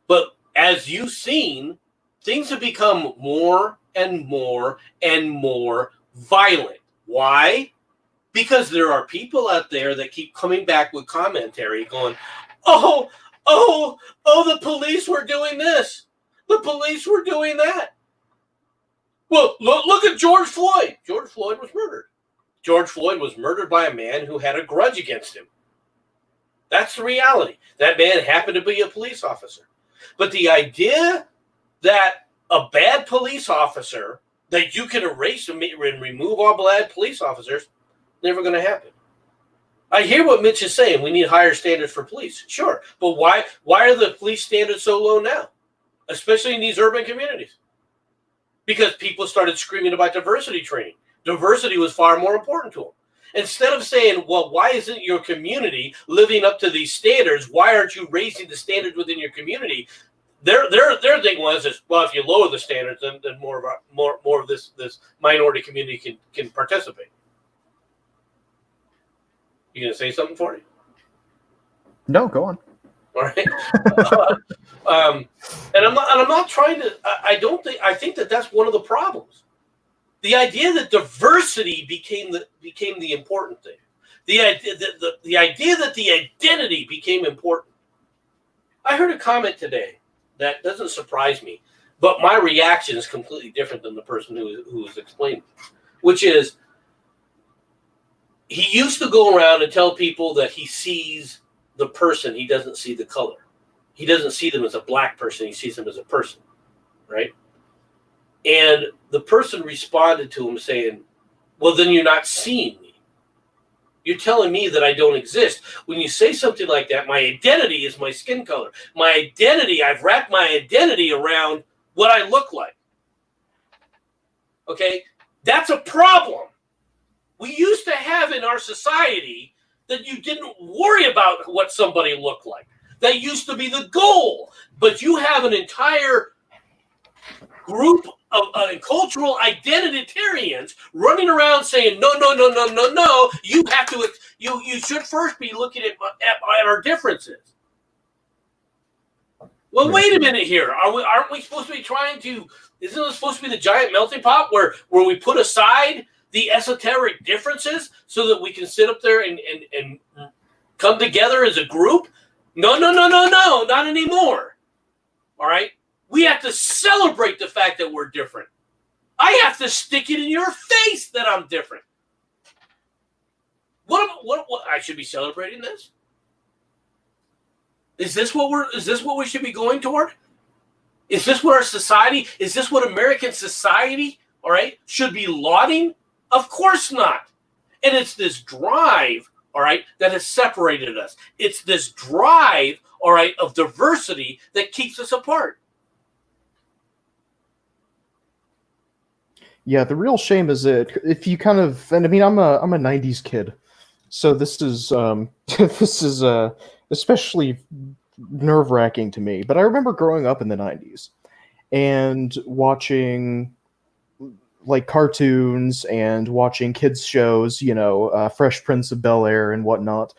But as you've seen, things have become more and more and more violent. Why? Because there are people out there that keep coming back with commentary going, oh, the police were doing this. The police were doing that. Well, look at George Floyd. George Floyd was murdered. George Floyd was murdered by a man who had a grudge against him. That's the reality. That man happened to be a police officer. But the idea that a bad police officer, that you can erase and remove all bad police officers, never going to happen. I hear what Mitch is saying. We need higher standards for police. Sure. But why are the police standards so low now? Especially in these urban communities. Because people started screaming about diversity training. Diversity was far more important to them. Instead of saying, well, why isn't your community living up to these standards? Why aren't you raising the standards within your community? Their thing was, well, if you lower the standards, then more of this minority community can participate. You gonna say something for you? No, go on. All right. And I'm not trying to. I think that's one of the problems. The idea that diversity became the important thing. The idea that the identity became important. I heard a comment today that doesn't surprise me, but my reaction is completely different than the person who was explaining, which is he used to go around and tell people that he sees the person, he doesn't see the color. He doesn't see them as a black person, he sees them as a person, right? And the person responded to him saying, well, then you're not seeing me. You're telling me that I don't exist. When you say something like that, my identity is my skin color. My identity, I've wrapped my identity around what I look like. Okay? That's a problem. We used to have in our society that you didn't worry about what somebody looked like. That used to be the goal. But you have an entire group of cultural identitarians running around saying, no, you have to, you should first be looking at our differences. Well, wait a minute here. Aren't we supposed to be isn't it supposed to be the giant melting pot where we put aside the esoteric differences so that we can sit up there and come together as a group? No, not anymore. All right? We have to celebrate the fact that we're different. I have to stick it in your face that I'm different. What I should be celebrating this? Is this what we should be going toward? Is this what is this what American society, all right, should be lauding? Of course not. And it's this drive, all right, that has separated us. It's this drive, all right, of diversity that keeps us apart. Yeah, the real shame is that if you kind of, and I mean, I'm a '90s kid, so this is especially nerve-wracking to me. But I remember growing up in the '90s and watching like cartoons and watching kids shows, Fresh Prince of Bel-Air and whatnot.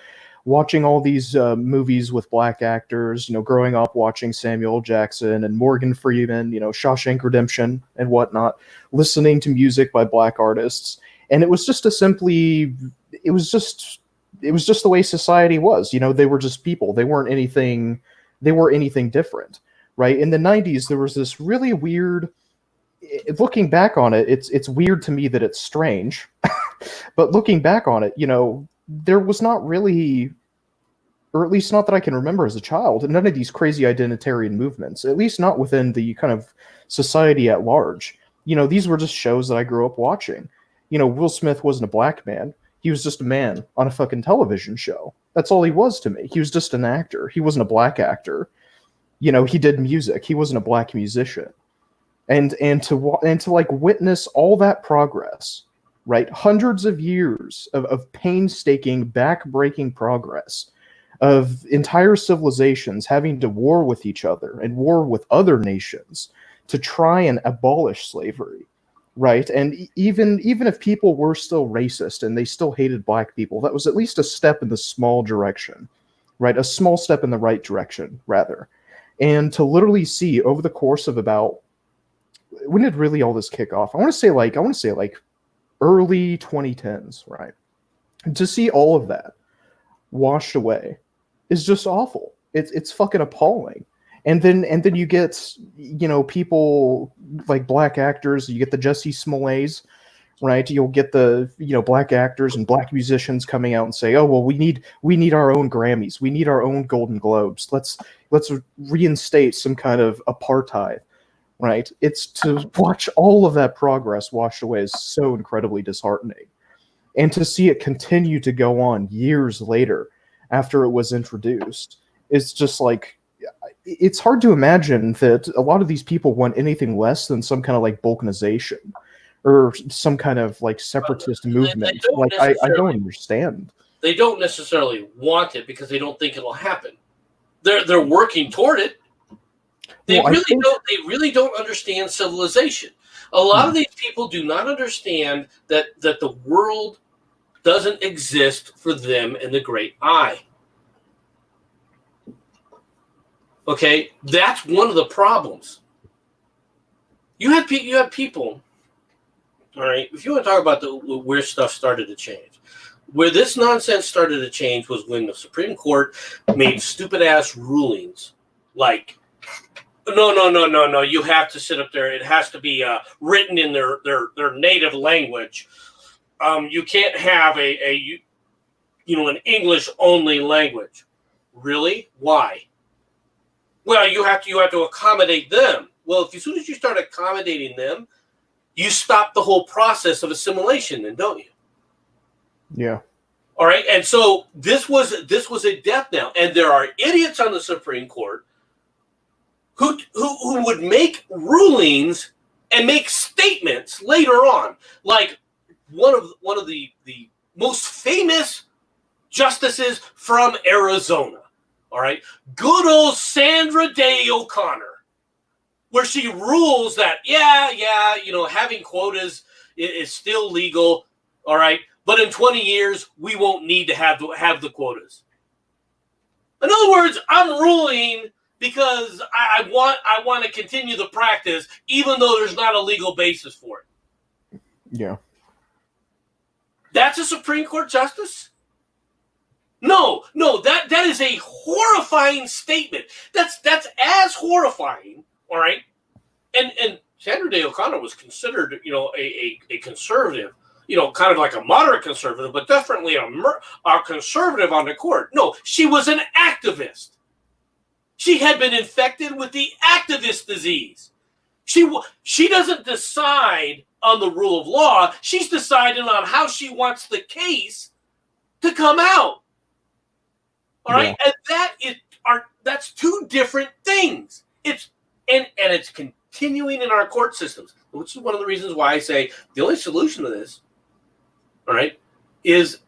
Watching all these movies with black actors, growing up watching Samuel L. Jackson and Morgan Freeman, Shawshank Redemption and whatnot, listening to music by black artists. And it was just it was just the way society was. They were just people. They weren't anything different, right? In the 90s, there was this really weird, looking back on it, it's weird to me that it's strange, but looking back on it, there was not really, or at least not that I can remember as a child, none of these crazy identitarian movements, at least not within the kind of society at large. These were just shows that I grew up watching. Will Smith wasn't a black man. He was just a man on a fucking television show. That's all he was to me. He was just an actor. He wasn't a black actor. He did music. He wasn't a black musician. And to like witness all that progress, right? Hundreds of years of painstaking, back-breaking progress of entire civilizations having to war with each other and war with other nations to try and abolish slavery, right? And even if people were still racist and they still hated black people, that was at least a step in the small direction, right? A small step in the right direction, rather. And to literally see over the course of about, when did really all this kick off? I want to say like early 2010s, right? To see all of that washed away is just awful. It's fucking appalling. And then you get, people like black actors. You get the Jussie Smolletts, right? You'll get the black actors and black musicians coming out and say, "Oh well, we need our own Grammys. We need our own Golden Globes. Let's reinstate some kind of apartheid." Right? It's to watch all of that progress washed away is so incredibly disheartening. And to see it continue to go on years later after it was introduced, it's just like, it's hard to imagine that a lot of these people want anything less than some kind of like balkanization or some kind of like separatist movement. Like, I don't understand. They don't necessarily want it because they don't think it'll happen. They're working toward it. They really don't understand civilization. A lot of these people do not understand that the world doesn't exist for them in the great eye. Okay, that's one of the problems. You have people. All right, if you want to talk about where stuff started to change, where this nonsense started to change was when the Supreme Court made stupid ass rulings like, no, you have to sit up there. It has to be written in their native language. You can't have an English only language. Really? Why? Well, you have to accommodate them. Well, as soon as you start accommodating them, you stop the whole process of assimilation, then, don't you? Yeah. All right. And so this was a death knell, and there are idiots on the Supreme Court who would make rulings and make statements later on, like one of the most famous justices from Arizona. All right, good old Sandra Day O'Connor, where she rules that having quotas is still legal. All right, but in 20 years we won't need to have the quotas. In other words, I'm ruling because I want to continue the practice, even though there's not a legal basis for it. Yeah. That's a Supreme Court justice? No, that is a horrifying statement. That's as horrifying, all right? And Sandra Day O'Connor was considered, a conservative, kind of like a moderate conservative, but definitely a conservative on the court. No, she was an activist. She had been infected with the activist disease. She doesn't decide on the rule of law. She's deciding on how she wants the case to come out. All right, and that's two different things. It's continuing in our court systems, which is one of the reasons why I say the only solution to this, all right, is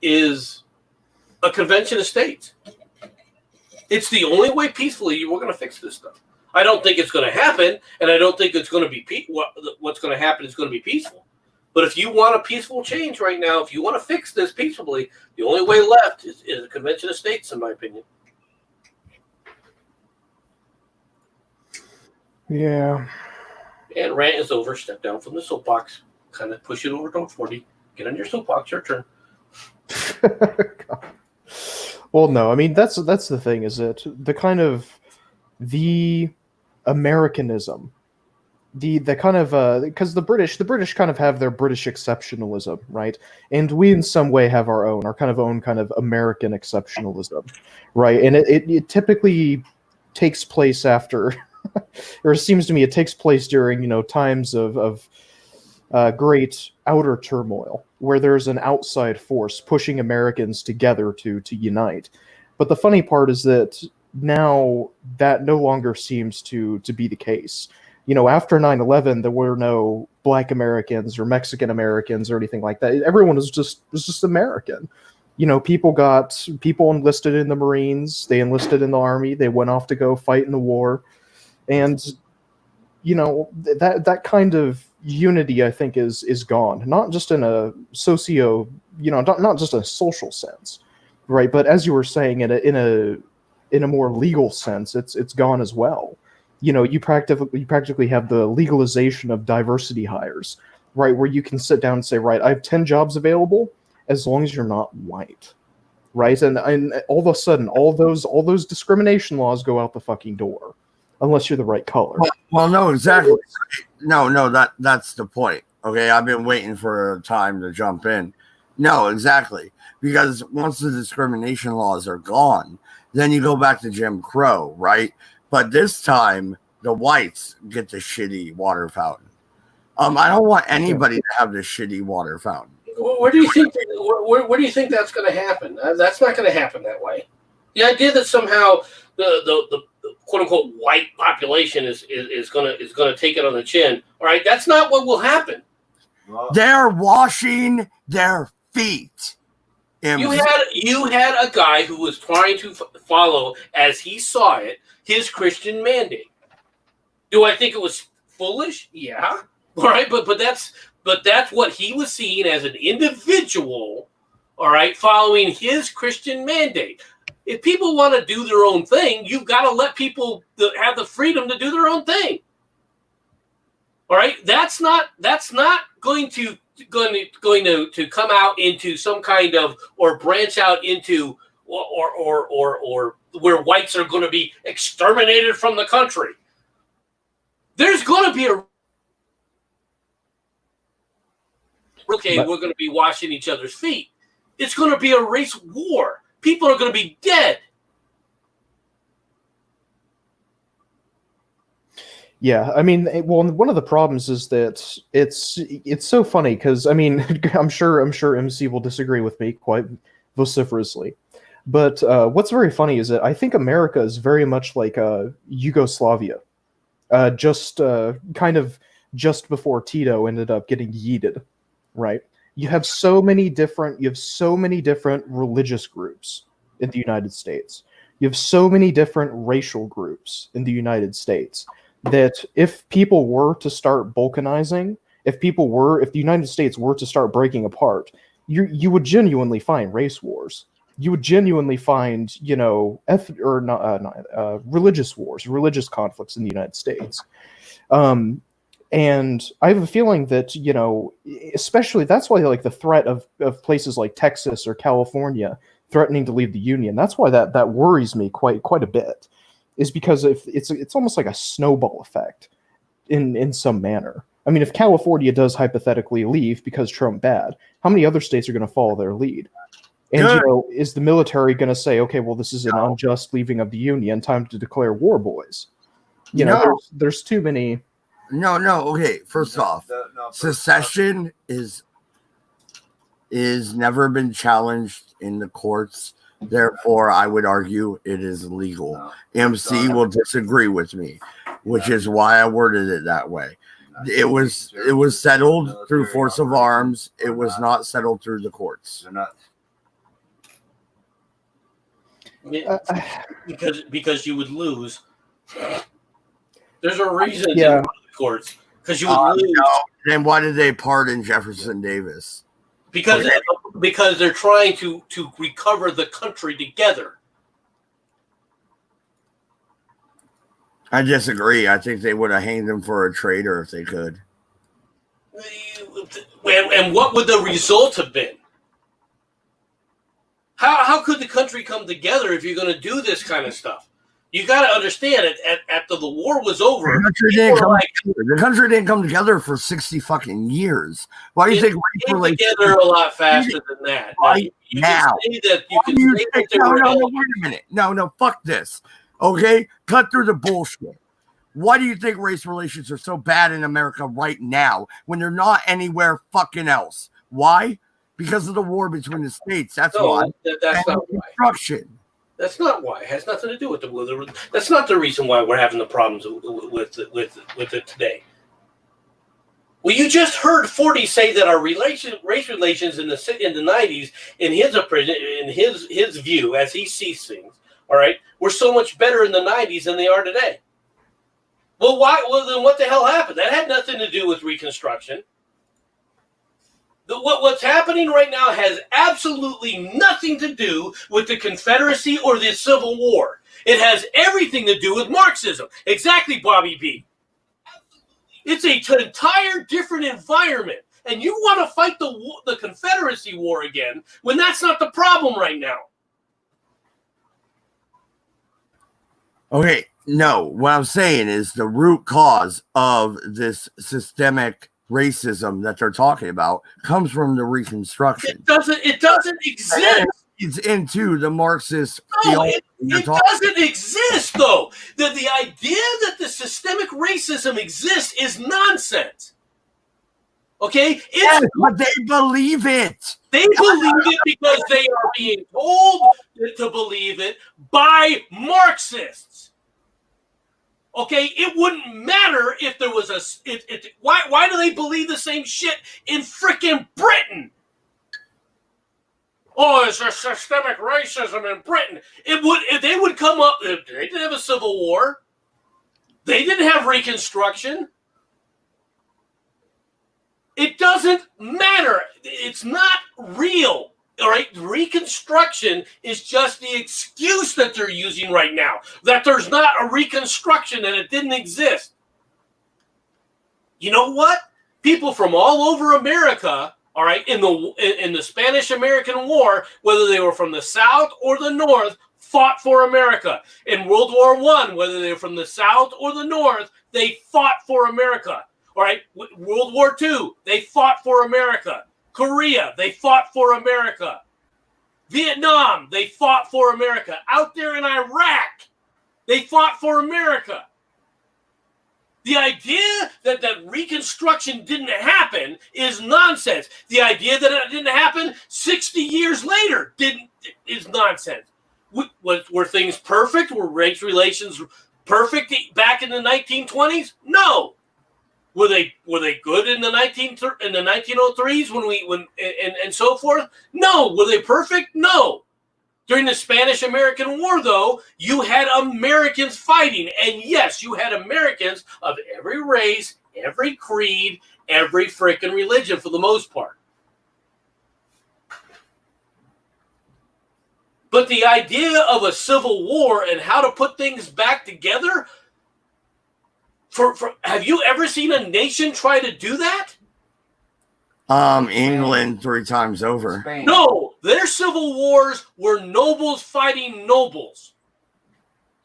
a convention of states. It's the only way peacefully we're going to fix this stuff. I don't think it's going to happen, and I don't think it's going to be what's going to happen is going to be peaceful. But if you want a peaceful change right now, if you want to fix this peacefully, the only way left is a convention of states, in my opinion. Yeah. And rant is over. Step down from the soapbox. Kind of push it over to 40. Get on your soapbox. Your turn. Well, no, I mean that's the thing, is that the kind of the Americanism, the kind of because the British kind of have their British exceptionalism, right? And we in some way have our kind of American exceptionalism, right? And it typically takes place after, or it seems to me it takes place during times of great outer turmoil, where there's an outside force pushing Americans together to unite. But the funny part is that now that no longer seems to be the case. After 9/11, there were no Black Americans or Mexican Americans or anything like that. Everyone was just American. People enlisted in the Marines, they enlisted in the Army, they went off to go fight in the war, and that kind of unity, I think, is gone. Not just in a not just a social sense, right? But as you were saying, in a more legal sense, it's gone as well. You practically have the legalization of diversity hires, right? Where you can sit down and say, right, I have 10 jobs available as long as you're not white, right? And all of a sudden, all those discrimination laws go out the fucking door, unless you're the right color. Well, no, exactly. No, that's the point. Okay, I've been waiting for a time to jump in. No, exactly. Because once the discrimination laws are gone, then you go back to Jim Crow, right? But this time, the whites get the shitty water fountain. I don't want anybody to have the shitty water fountain. Where do you think? Where do you think that's going to happen? That's not going to happen that way. The idea that somehow the quote unquote white population is going to take it on the chin. All right, that's not what will happen. They're washing their feet. You had a guy who was trying to follow, as he saw it, his Christian mandate. Do I think it was foolish? Yeah. All right, but that's what he was seeing as an individual, all right, following his Christian mandate. If people want to do their own thing, you've got to let people have the freedom to do their own thing. All right, that's not going to come out into some kind of, or branch out into, or where whites are going to be exterminated from the country. There's going to be we're going to be washing each other's feet. It's going to be a race war. People are going to be dead. Yeah, I mean, well, one of the problems is that it's so funny because, I mean, I'm sure MC will disagree with me quite vociferously, but what's very funny is that I think America is very much like Yugoslavia, kind of just before Tito ended up getting yeeted, right? You have so many different religious groups in the United States. You have so many different racial groups in the United States that if people were to start balkanizing, if the United States were to start breaking apart, you would genuinely find race wars. You would genuinely find, religious wars, religious conflicts in the United States. And I have a feeling that, especially that's why like the threat of places like Texas or California threatening to leave the Union, that's why that worries me quite a bit, is because if it's almost like a snowball effect in some manner. I mean, if California does hypothetically leave because Trump bad, how many other states are going to follow their lead? And, is the military going to say, okay, well, this is an unjust leaving of the Union, time to declare war, boys? There's too many. No. Okay, first off, secession is never been challenged in the courts. Therefore, I would argue it is legal. MC will disagree with me, which is why I worded it that way. It was settled through force of arms. It was not settled through the courts. Because you would lose. There's a reason Yeah. to go to the courts, because you would lose. No. Then why did they pardon Jefferson Davis? Because they're trying to recover the country together. I disagree. I think they would have hanged him for a traitor if they could. And what would the result have been? How could the country come together if you're going to do this kind of stuff? You got to understand it. After the war was over, the country didn't come together for 60 fucking years. Why do you think it came together a lot faster than that? Right now. Wait a minute. No, fuck this. Okay? Cut through the bullshit. Why do you think race relations are so bad in America right now when they're not anywhere fucking else? Why? Because of the war between the states. That's why. That's not construction. That's not why. It has nothing to do with that's not the reason why we're having the problems with it today. Well, you just heard 40 say that our race relations in the 90s, in his view, as he sees things, all right, were so much better in the 90s than they are today. Well, why? Well, then what the hell happened? That had nothing to do with Reconstruction. What's happening right now has absolutely nothing to do with the Confederacy or the Civil War. It has everything to do with Marxism. Exactly, Bobby B. It's an entire different environment. And you want to fight the Confederacy War again when that's not the problem right now. Okay, no, what I'm saying is the root cause of this systemic racism that they're talking about comes from the Reconstruction. It doesn't exist. It's into the Marxist. No, it doesn't exist, though. The idea that the systemic racism exists is nonsense. Okay? Yes, but they believe it. They believe it because they are being told to believe it by Marxists. Okay? It wouldn't matter if there was why do they believe the same shit in frickin' Britain? Oh, it's a systemic racism in Britain. They would come up. They didn't have a civil war. They didn't have Reconstruction. It doesn't matter. It's not real. All right, Reconstruction is just the excuse that they're using right now. That there's not a Reconstruction and it didn't exist. You know what? People from all over America, all right, in the Spanish-American War, whether they were from the South or the North, fought for America. In World War I, whether they were from the South or the North, they fought for America. All right, World War II, they fought for America. Korea, they fought for America. Vietnam, they fought for America. Out there in Iraq, they fought for America. The idea that Reconstruction didn't happen is nonsense. The idea that it didn't happen 60 years later is nonsense. Were things perfect? Were race relations perfect back in the 1920s? No. Were they good in the 1903s and so forth? No. Were they perfect? No. During the Spanish-American War, though, you had Americans fighting. And yes, you had Americans of every race, every creed, every frickin' religion for the most part. But the idea of a civil war and how to put things back together, have you ever seen a nation try to do that? England 3 times over. Spain. No, their civil wars were nobles fighting nobles.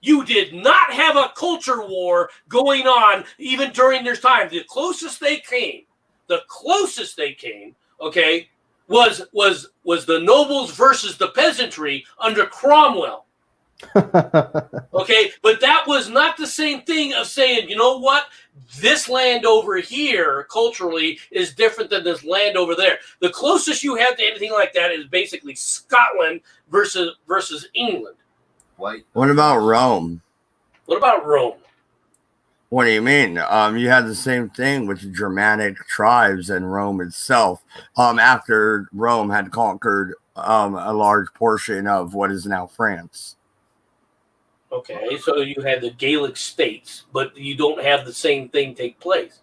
You did not have a culture war going on even during their time. The closest they came, okay, was the nobles versus the peasantry under Cromwell. Okay, but that was not the same thing of saying, you know what, this land over here culturally is different than this land over there. The closest you have to anything like that is basically Scotland versus England. What about Rome? What about Rome? What do you mean? You had the same thing with the Germanic tribes and Rome itself. After Rome had conquered a large portion of what is now France. Okay, so you had the Gaelic states, but you don't have the same thing take place.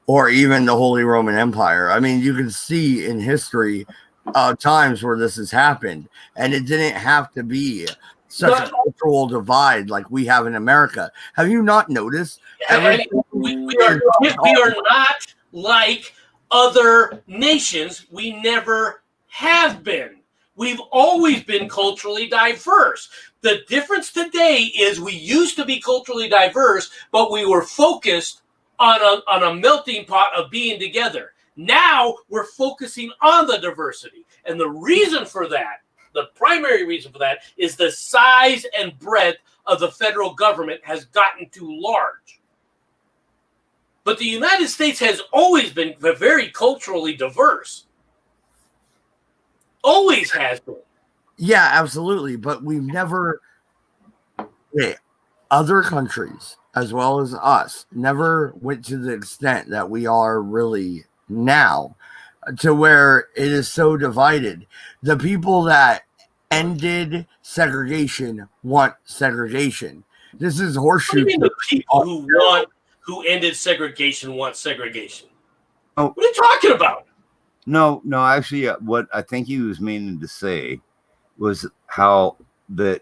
Or even the Holy Roman Empire. I mean, you can see in history times where this has happened, and it didn't have to be such a cultural divide like we have in America. Have you not noticed? We are not like other nations. We never have been. We've always been culturally diverse. The difference today is we used to be culturally diverse, but we were focused on a melting pot of being together. Now we're focusing on the diversity. And the reason for that, the primary reason for that, is the size and breadth of the federal government has gotten too large. But the United States has always been very culturally diverse. Always has been. Yeah, absolutely. But we've never, other countries as well as us never went to the extent that we are really now, to where it is so divided. The people that ended segregation want segregation. This is What do horseshoe. you mean the people who ended segregation want segregation? Oh. What are you talking about? No, actually, what I think he was meaning to say was how the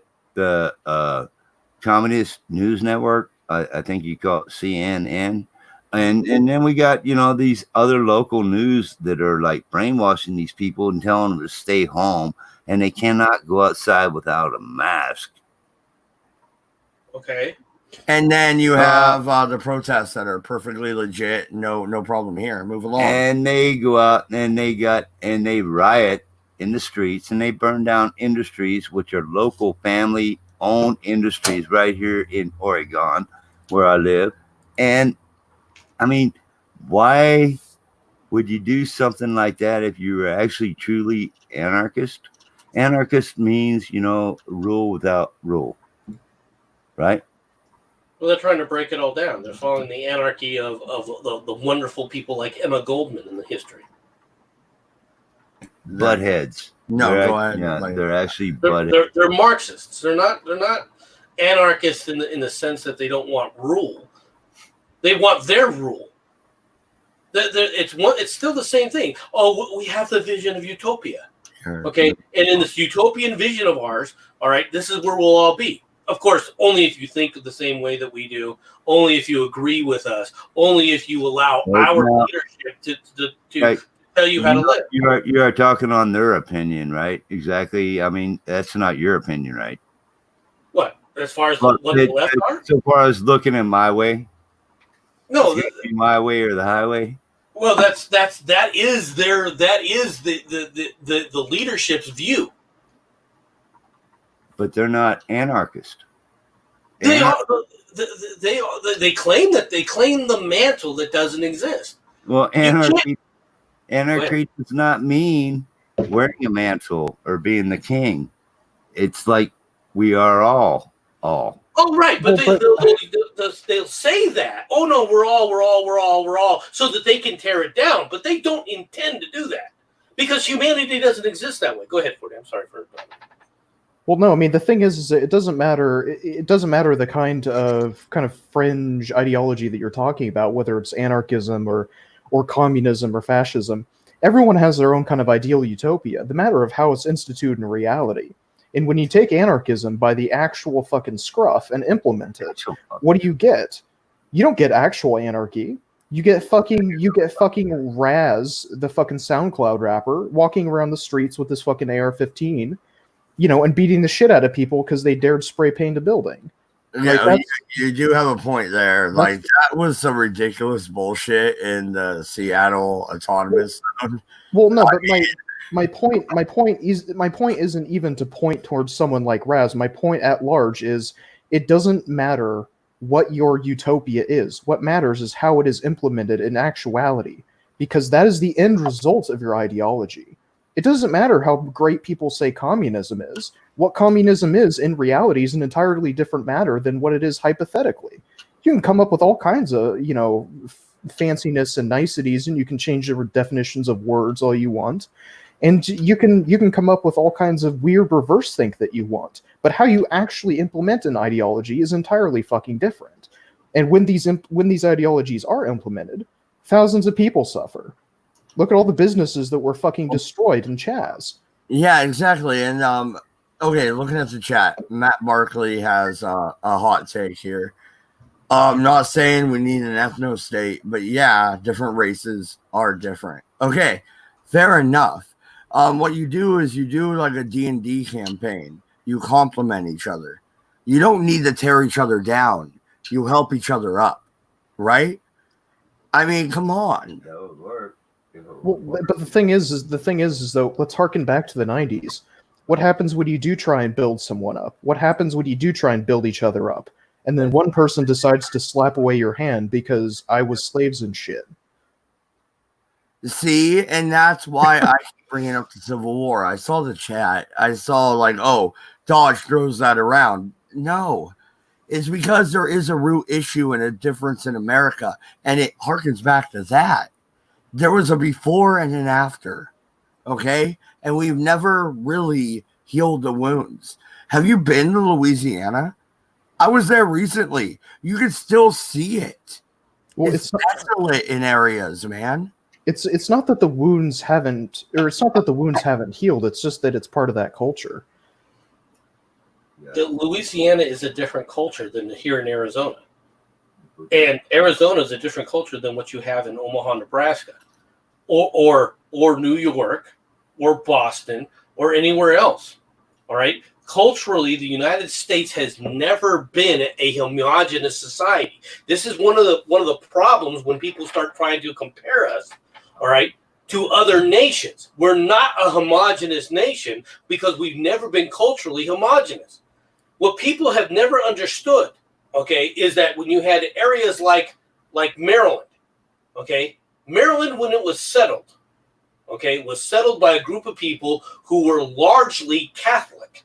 Communist News Network, I think you call it CNN, and then we got, these other local news that are like brainwashing these people and telling them to stay home, and they cannot go outside without a mask. Okay. And then you have the protests that are perfectly legit, no problem here. Move along. And they go out and they riot in the streets and they burn down industries, which are local family-owned industries right here in Oregon, where I live. And I mean, why would you do something like that if you were actually truly anarchist? Anarchist means, rule without rule, right? Well, they're trying to break it all down. They're following the anarchy of the wonderful people like Emma Goldman in the history. Butt heads. No, go ahead. Yeah, they're actually they're Marxists. They're not anarchists in the sense that they don't want rule. They want their rule. It's still the same thing. Oh, we have the vision of utopia. Okay, and in this utopian vision of ours, all right, this is where we'll all be. Of course, only if you think the same way that we do, only if you agree with us, only if you allow our leadership to tell you how to live. You are talking on their opinion, right? Exactly. I mean, that's not your opinion, right? What? As far as what the left are? So far as looking at my way? No. My way or the highway? Well, that is the leadership's view. But they're not anarchist. They claim the mantle that doesn't exist. Well, anarchy does not mean wearing a mantle or being the king. It's like we are all. Oh, right, but they'll say that. Oh no, we're all, so that they can tear it down. But they don't intend to do that because humanity doesn't exist that way. Go ahead, Forty. I'm sorry for. Well, no, I mean the thing is it doesn't matter. It doesn't matter the kind of fringe ideology that you're talking about, whether it's anarchism or communism or fascism. Everyone has their own kind of ideal utopia. The matter of how it's instituted in reality. And when you take anarchism by the actual fucking scruff and implement it, what do you get? You don't get actual anarchy. You get fucking Raz, the fucking SoundCloud rapper, walking around the streets with this fucking AR-15. And beating the shit out of people because they dared spray paint a building. Yeah, you do have a point there. Like that was some ridiculous bullshit in the Seattle autonomous zone. Well, no, but my point isn't even to point towards someone like Raz. My point at large is it doesn't matter what your utopia is. What matters is how it is implemented in actuality, because that is the end result of your ideology. It doesn't matter how great people say communism is. What communism is in reality is an entirely different matter than what it is hypothetically. You can come up with all kinds of, fanciness and niceties, and you can change the definitions of words all you want. And you can come up with all kinds of weird reverse think that you want. But how you actually implement an ideology is entirely fucking different. And when these ideologies are implemented, thousands of people suffer. Look at all the businesses that were fucking destroyed in Chaz. Yeah, exactly. And okay, looking at the chat, Matt Barkley has a hot take here. I'm not saying we need an ethno state, but yeah, different races are different. Okay, fair enough. What you do is you do like a D&D campaign. You complement each other. You don't need to tear each other down. You help each other up, right? I mean, come on. That would work. Well, but the thing is though, let's harken back to the 90s. What happens when you do try and build someone up? What happens when you do try and build each other up? And then one person decides to slap away your hand because I was slaves and shit. See, and that's why I keep bringing up the Civil War. I saw the chat. I saw like, oh, Dodge throws that around. No, it's because there is a root issue and a difference in America, and it harkens back to that. There was a before and an after, okay? And we've never really healed the wounds. Have you been to Louisiana? I was there recently. You can still see it. Well, It's desolate in areas, man. It's not that the wounds haven't, or it's not that the wounds haven't healed. It's just that it's part of that culture. Louisiana is a different culture than here in Arizona, and Arizona is a different culture than what you have in Omaha, Nebraska, or New York, or Boston, or anywhere else. All right. Culturally, the United States has never been a homogenous society. This is one of the problems when people start trying to compare us, all right, to other nations. We're not a homogenous nation because we've never been culturally homogenous. What people have never understood, okay, is that when you had areas like Maryland, okay, Maryland when it was settled, okay, was settled by a group of people who were largely Catholic.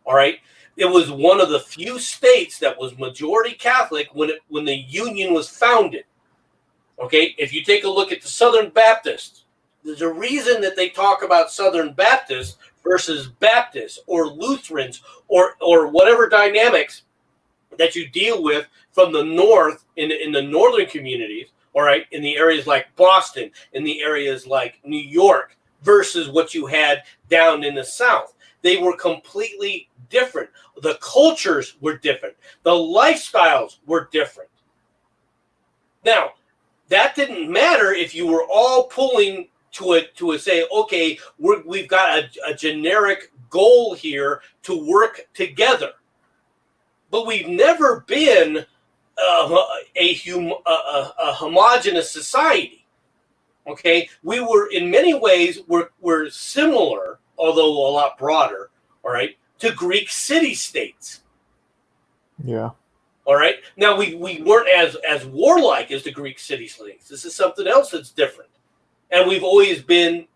All right, it was one of the few states that was majority Catholic when the Union was founded. Okay, if you take a look at the Southern Baptists, there's a reason that they talk about Southern Baptists versus Baptists or Lutherans or whatever dynamics that you deal with from the north in the northern communities. All right, in the areas like Boston, in the areas like New York, versus what you had down in the south. They were completely different. The cultures were different. The lifestyles were different. Now, that didn't matter if you were all pulling to a say, okay, we've got a generic goal here to work together. But we've never been a homogenous society. Okay, we were in many ways we're similar, although a lot broader, all right, to Greek city-states. Yeah. All right. Now we weren't as warlike as the Greek city-states. This is something else that's different. And we've always been,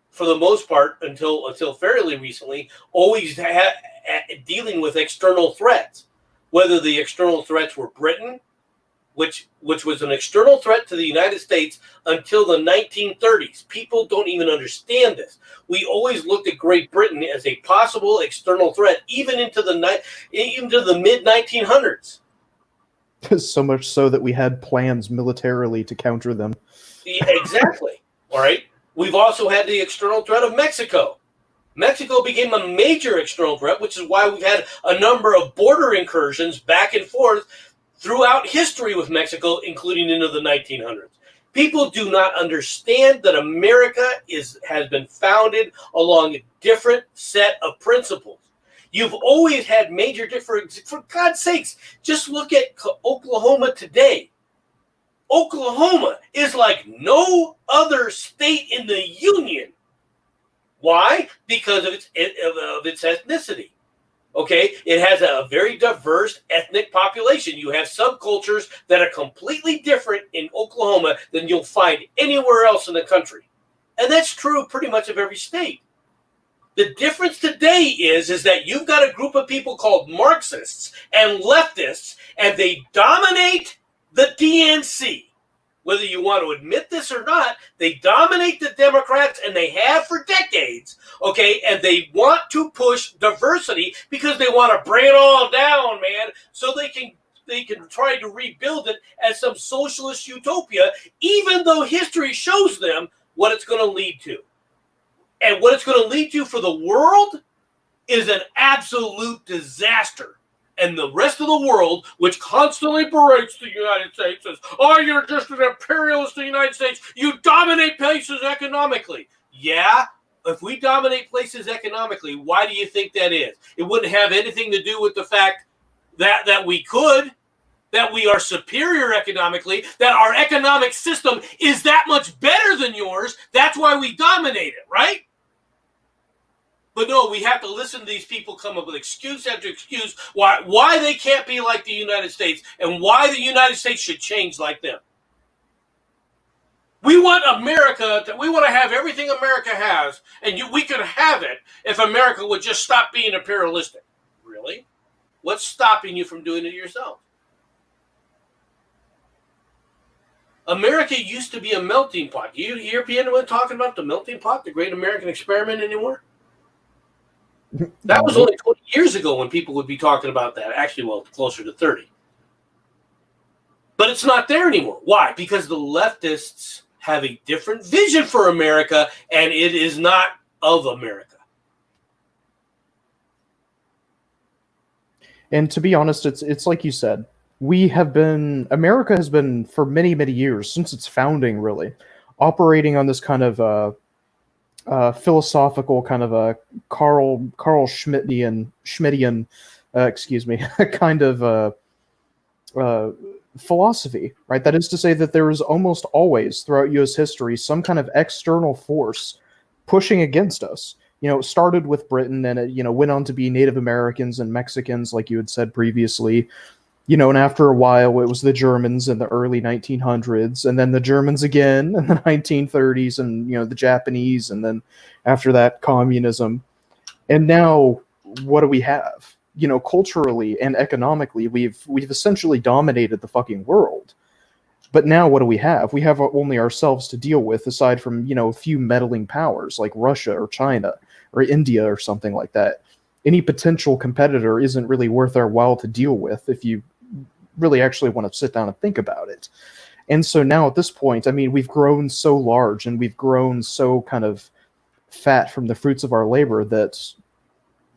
for the most part, until fairly recently, always dealing with external threats. Whether the external threats were Britain, which was an external threat to the United States until the 1930s. People don't even understand this. We always looked at Great Britain as a possible external threat, even into the mid 1900s. So much so that we had plans militarily to counter them. Yeah, exactly. All right. We've also had the external threat of Mexico. Mexico became a major external threat, which is why we've had a number of border incursions back and forth throughout history with Mexico, including into the 1900s. People do not understand that America has been founded along a different set of principles. You've always had major differences. For God's sakes, just look at Oklahoma today. Oklahoma is like no other state in the Union. Why? Because of its ethnicity. Okay, it has a very diverse ethnic population. You have subcultures that are completely different in Oklahoma than you'll find anywhere else in the country. And that's true pretty much of every state. The difference today is that you've got a group of people called Marxists and leftists, and they dominate the DNC. Whether you want to admit this or not, they dominate the Democrats, and they have for decades, okay? And they want to push diversity because they want to bring it all down, man, so they can try to rebuild it as some socialist utopia, even though history shows them what it's going to lead to. And what it's going to lead to for the world is an absolute disaster. And the rest of the world, which constantly berates the United States, says, oh, you're just an imperialist in the United States. You dominate places economically. Yeah, if we dominate places economically, why do you think that is? It wouldn't have anything to do with the fact that we could, that we are superior economically, that our economic system is that much better than yours. That's why we dominate it, right? But no, we have to listen to these people come up with excuse after excuse why they can't be like the United States and why the United States should change like them. We want America. We want to have everything America has, and we could have it if America would just stop being imperialistic. Really? What's stopping you from doing it yourself? America used to be a melting pot. You hear anyone talking about the melting pot, the great American experiment anymore? That was only 20 years ago when people would be talking about that. Actually, well, closer to 30. But it's not there anymore. Why? Because the leftists have a different vision for America, and it is not of America. And to be honest, it's like you said, America has been for many, many years, since its founding really, operating on this kind of philosophical kind of a Carl Schmittian kind of philosophy, right? That is to say that there is almost always throughout U.S. history some kind of external force pushing against us. It started with Britain, and it went on to be Native Americans and Mexicans, like you had said previously. And after a while, it was the Germans in the early 1900s, and then the Germans again in the 1930s, and the Japanese, and then after that, communism. And now, what do we have? Culturally and economically, we've essentially dominated the fucking world. But now, what do we have? We have only ourselves to deal with, aside from a few meddling powers like Russia or China or India or something like that. Any potential competitor isn't really worth our while to deal with if you really actually want to sit down and think about it. And so now at this point, I mean, we've grown so large and we've grown so kind of fat from the fruits of our labor that,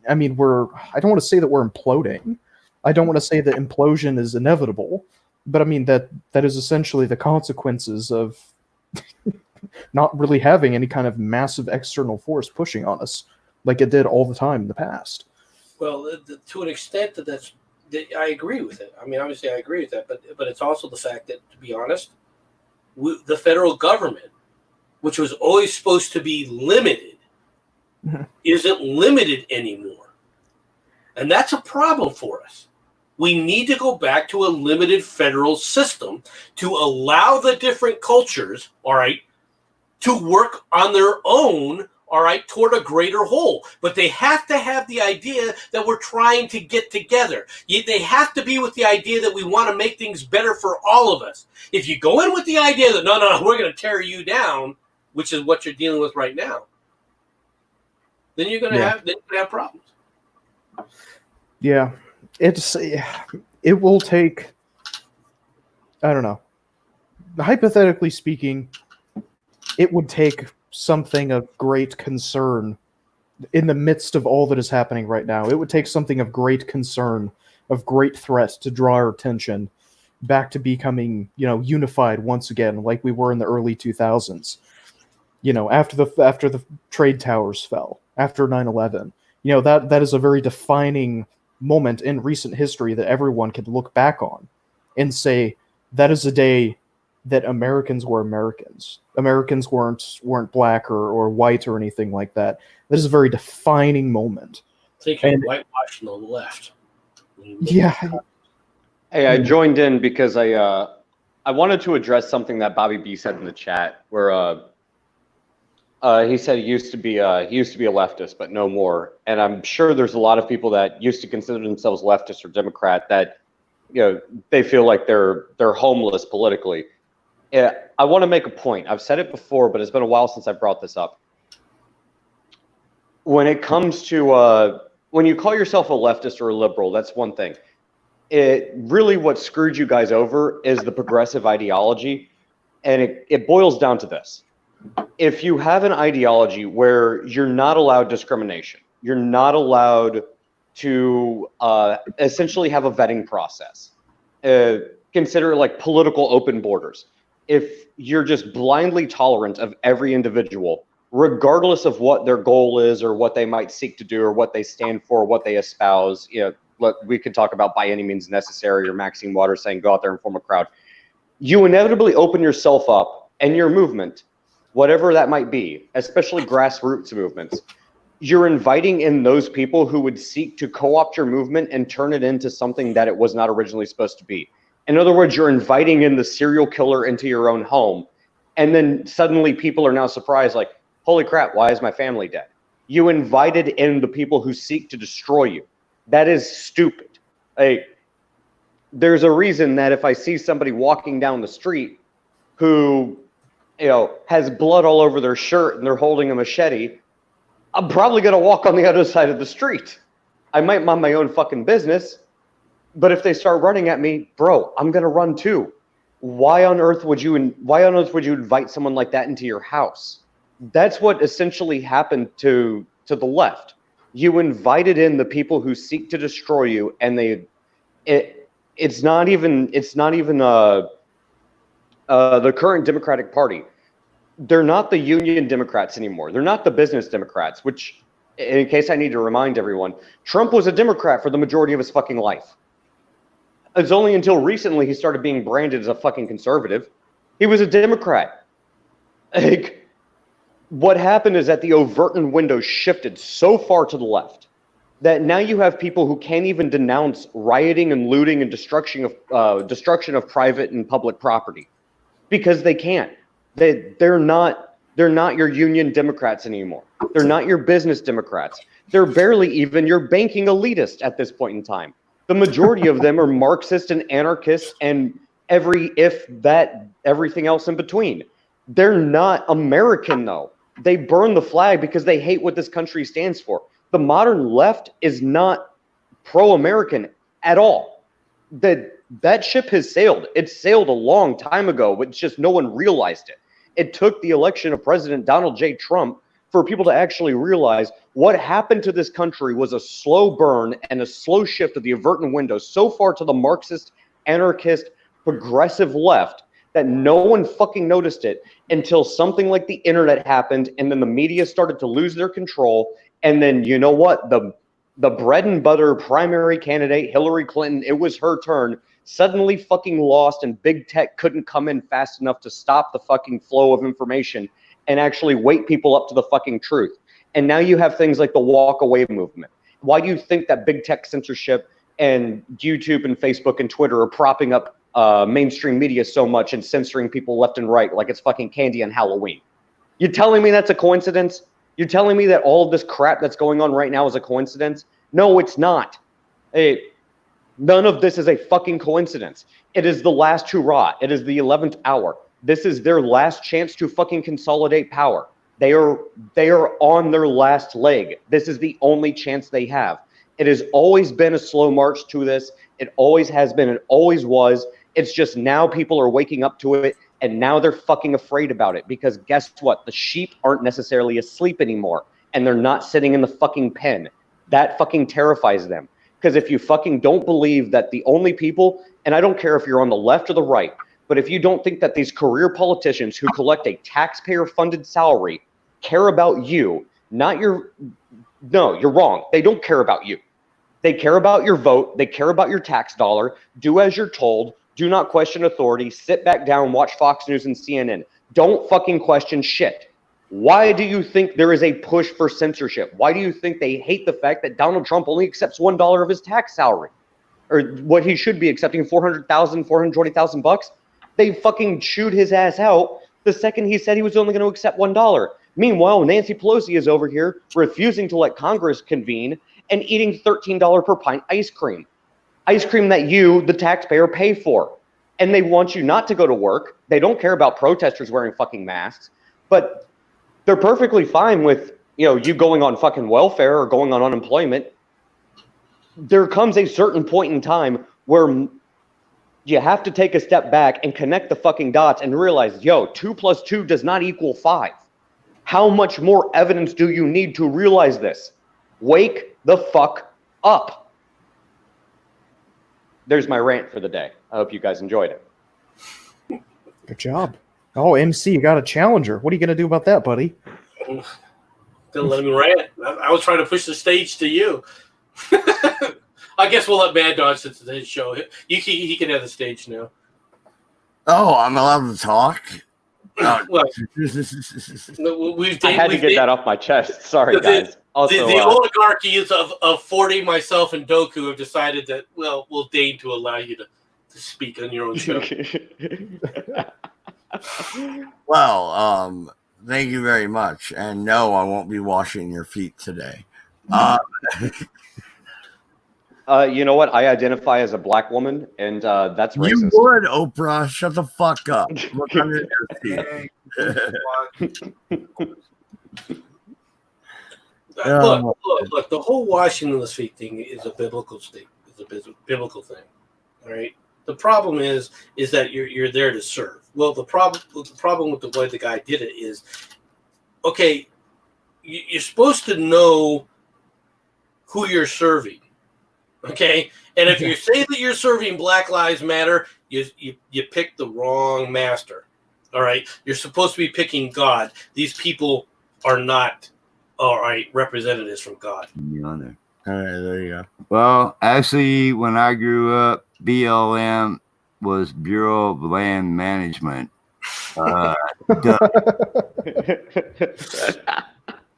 I mean, I don't want to say that we're imploding. I don't want to say that implosion is inevitable, but I mean, that is essentially the consequences of not really having any kind of massive external force pushing on us like it did all the time in the past. Well, to an extent that I agree with it. I mean, obviously I agree with that, but it's also the fact that, to be honest, the federal government, which was always supposed to be limited, isn't limited anymore. And that's a problem for us. We need to go back to a limited federal system to allow the different cultures, all right, to work on their own, all right, toward a greater whole. But they have to have the idea that we're trying to get together. They have to be with the idea that we want to make things better for all of us. If you go in with the idea that, no, we're going to tear you down, which is what you're dealing with right now, then you're going to have problems. Yeah. It will take, I don't know, hypothetically speaking, it would take something of great concern in the midst of all that is happening right now. It would take something of great concern, of great threat to draw our attention back to becoming, unified once again, like we were in the early 2000s. After the trade towers fell, after 9/11, that is a very defining moment in recent history that everyone can look back on and say that is a day that Americans were Americans. Americans weren't black or white or anything like that. That is a very defining moment. Thinking whitewashing on the left. Yeah. Hey, I joined in because I wanted to address something that Bobby B said in the chat, where he said he used to be a leftist, but no more. And I'm sure there's a lot of people that used to consider themselves leftist or Democrat that they feel like they're homeless politically. I want to make a point. I've said it before, but it's been a while since I brought this up. When it comes to when you call yourself a leftist or a liberal, that's one thing. What screwed you guys over is the progressive ideology, and it boils down to this. If you have an ideology where you're not allowed discrimination, you're not allowed to essentially have a vetting process, consider it like political open borders. If you're just blindly tolerant of every individual, regardless of what their goal is or what they might seek to do or what they stand for, what they espouse, we could talk about by any means necessary or Maxine Waters saying go out there and form a crowd. You inevitably open yourself up and your movement, whatever that might be, especially grassroots movements, you're inviting in those people who would seek to co-opt your movement and turn it into something that it was not originally supposed to be. In other words, you're inviting in the serial killer into your own home, And then suddenly people are now surprised, like, holy crap, why is my family dead? You invited in the people who seek to destroy you. That is stupid. Like, there's a reason that if I see somebody walking down the street who, has blood all over their shirt and they're holding a machete, I'm probably going to walk on the other side of the street. I might mind my own fucking business, but if they start running at me, bro, I'm going to run too. Why on earth would you invite someone like that into your house? That's what essentially happened to the left. You invited in the people who seek to destroy you, and it's not even the current Democratic Party. They're not the union Democrats anymore. They're not the business Democrats, which, in case I need to remind everyone, Trump was a Democrat for the majority of his fucking life. It's only until recently he started being branded as a fucking conservative. He was a Democrat. Like, what happened is that the Overton window shifted so far to the left that now you have people who can't even denounce rioting and looting and destruction of private and public property because they can't. They're not your union Democrats anymore. They're not your business Democrats. They're barely even your banking elitists at this point in time. The majority of them are Marxist and anarchists and everything else in between. They're not American, though. They burn the flag because they hate what this country stands for. The modern left is not pro-American at all. That ship has sailed. It sailed a long time ago, but it's just no one realized it. It took the election of President Donald J. Trump for people to actually realize what happened to this country was a slow burn and a slow shift of the Overton window so far to the Marxist, anarchist, progressive left that no one fucking noticed it until something like the internet happened, and then the media started to lose their control. And then, you know what? The bread and butter primary candidate, Hillary Clinton, it was her turn, suddenly fucking lost, and big tech couldn't come in fast enough to stop the fucking flow of information and actually wake people up to the fucking truth. And now you have things like the walk away movement. Why do you think that big tech censorship and YouTube and Facebook and Twitter are propping up mainstream media so much and censoring people left and right like it's fucking candy on Halloween? You're telling me that's a coincidence? You're telling me that all of this crap that's going on right now is a coincidence? No, it's not. Hey, none of this is a fucking coincidence. It is the last hurrah. It is the 11th hour. This is their last chance to fucking consolidate power. They are on their last leg. This is the only chance they have. It has always been a slow march to this. It always has been. It always was. It's just now people are waking up to it, and now they're fucking afraid about it because guess what? The sheep aren't necessarily asleep anymore, and they're not sitting in the fucking pen. That fucking terrifies them. Because if you fucking don't believe that the only people, and I don't care if you're on the left or the right, but if you don't think that these career politicians who collect a taxpayer-funded salary care about you, you're wrong. They don't care about you. They care about your vote. They care about your tax dollar. Do as you're told. Do not question authority. Sit back down, watch Fox News and CNN. Don't fucking question shit. Why do you think there is a push for censorship? Why do you think they hate the fact that Donald Trump only accepts $1 of his tax salary? Or what he should be accepting, $400,000, $420,000? They fucking chewed his ass out the second he said he was only going to accept $1. Meanwhile, Nancy Pelosi is over here refusing to let Congress convene and eating $13 per pint ice cream. Ice cream that you, the taxpayer, pay for. And they want you not to go to work. They don't care about protesters wearing fucking masks. But they're perfectly fine with, you going on fucking welfare or going on unemployment. There comes a certain point in time where you have to take a step back and connect the fucking dots and realize, 2 + 2 does not equal 5. How much more evidence do you need to realize this? Wake the fuck up. There's my rant for the day. I hope you guys enjoyed it. Good job. Oh, MC, you got a challenger. What are you going to do about that, buddy? Didn't let me rant. I was trying to push the stage to you. I guess we'll let Mad Dog sit to his show. He can have the stage now. Oh, I'm allowed to talk? Well, I had to get that off my chest. Sorry, guys. Also, the oligarchies of 40, myself, and Doku have decided that, we'll deign to allow you to speak on your own show. Well, thank you very much. And no, I won't be washing your feet today. You know what? I identify as a black woman, and that's You racist. would, Oprah. Shut the fuck up. Look under your feet. Look. The whole washing of the feet thing is a biblical thing. It's a biblical thing. All right. The problem is that you're there to serve. Well, the problem with the way the guy did it is, okay, you're supposed to know who you're serving. Okay, and if you say that you're serving Black Lives Matter, you pick the wrong master. All right, you're supposed to be picking God. These people are not, all right, representatives from God. On there. All right, there you go. Well, actually, when I grew up, BLM was Bureau of Land Management.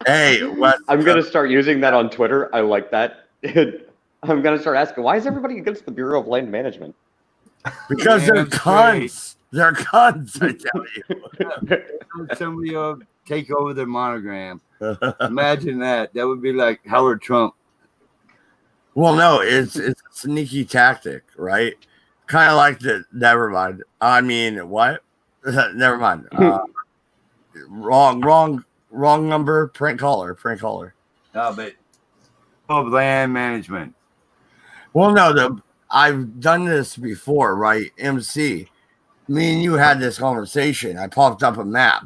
Hey, what? I'm gonna start using that on Twitter. I like that. I'm gonna start asking, why is everybody against the Bureau of Land Management? Because they're cunts. They're cunts, I tell you. Somebody will take over their monogram. Imagine that. That would be like Howard Trump. Well, no, it's a sneaky tactic, right? Kind of like the. Never mind. I mean, what? Never mind. Wrong number. Print caller. No, but of land management. Well, no, I've done this before, right? MC, me and you had this conversation. I popped up a map.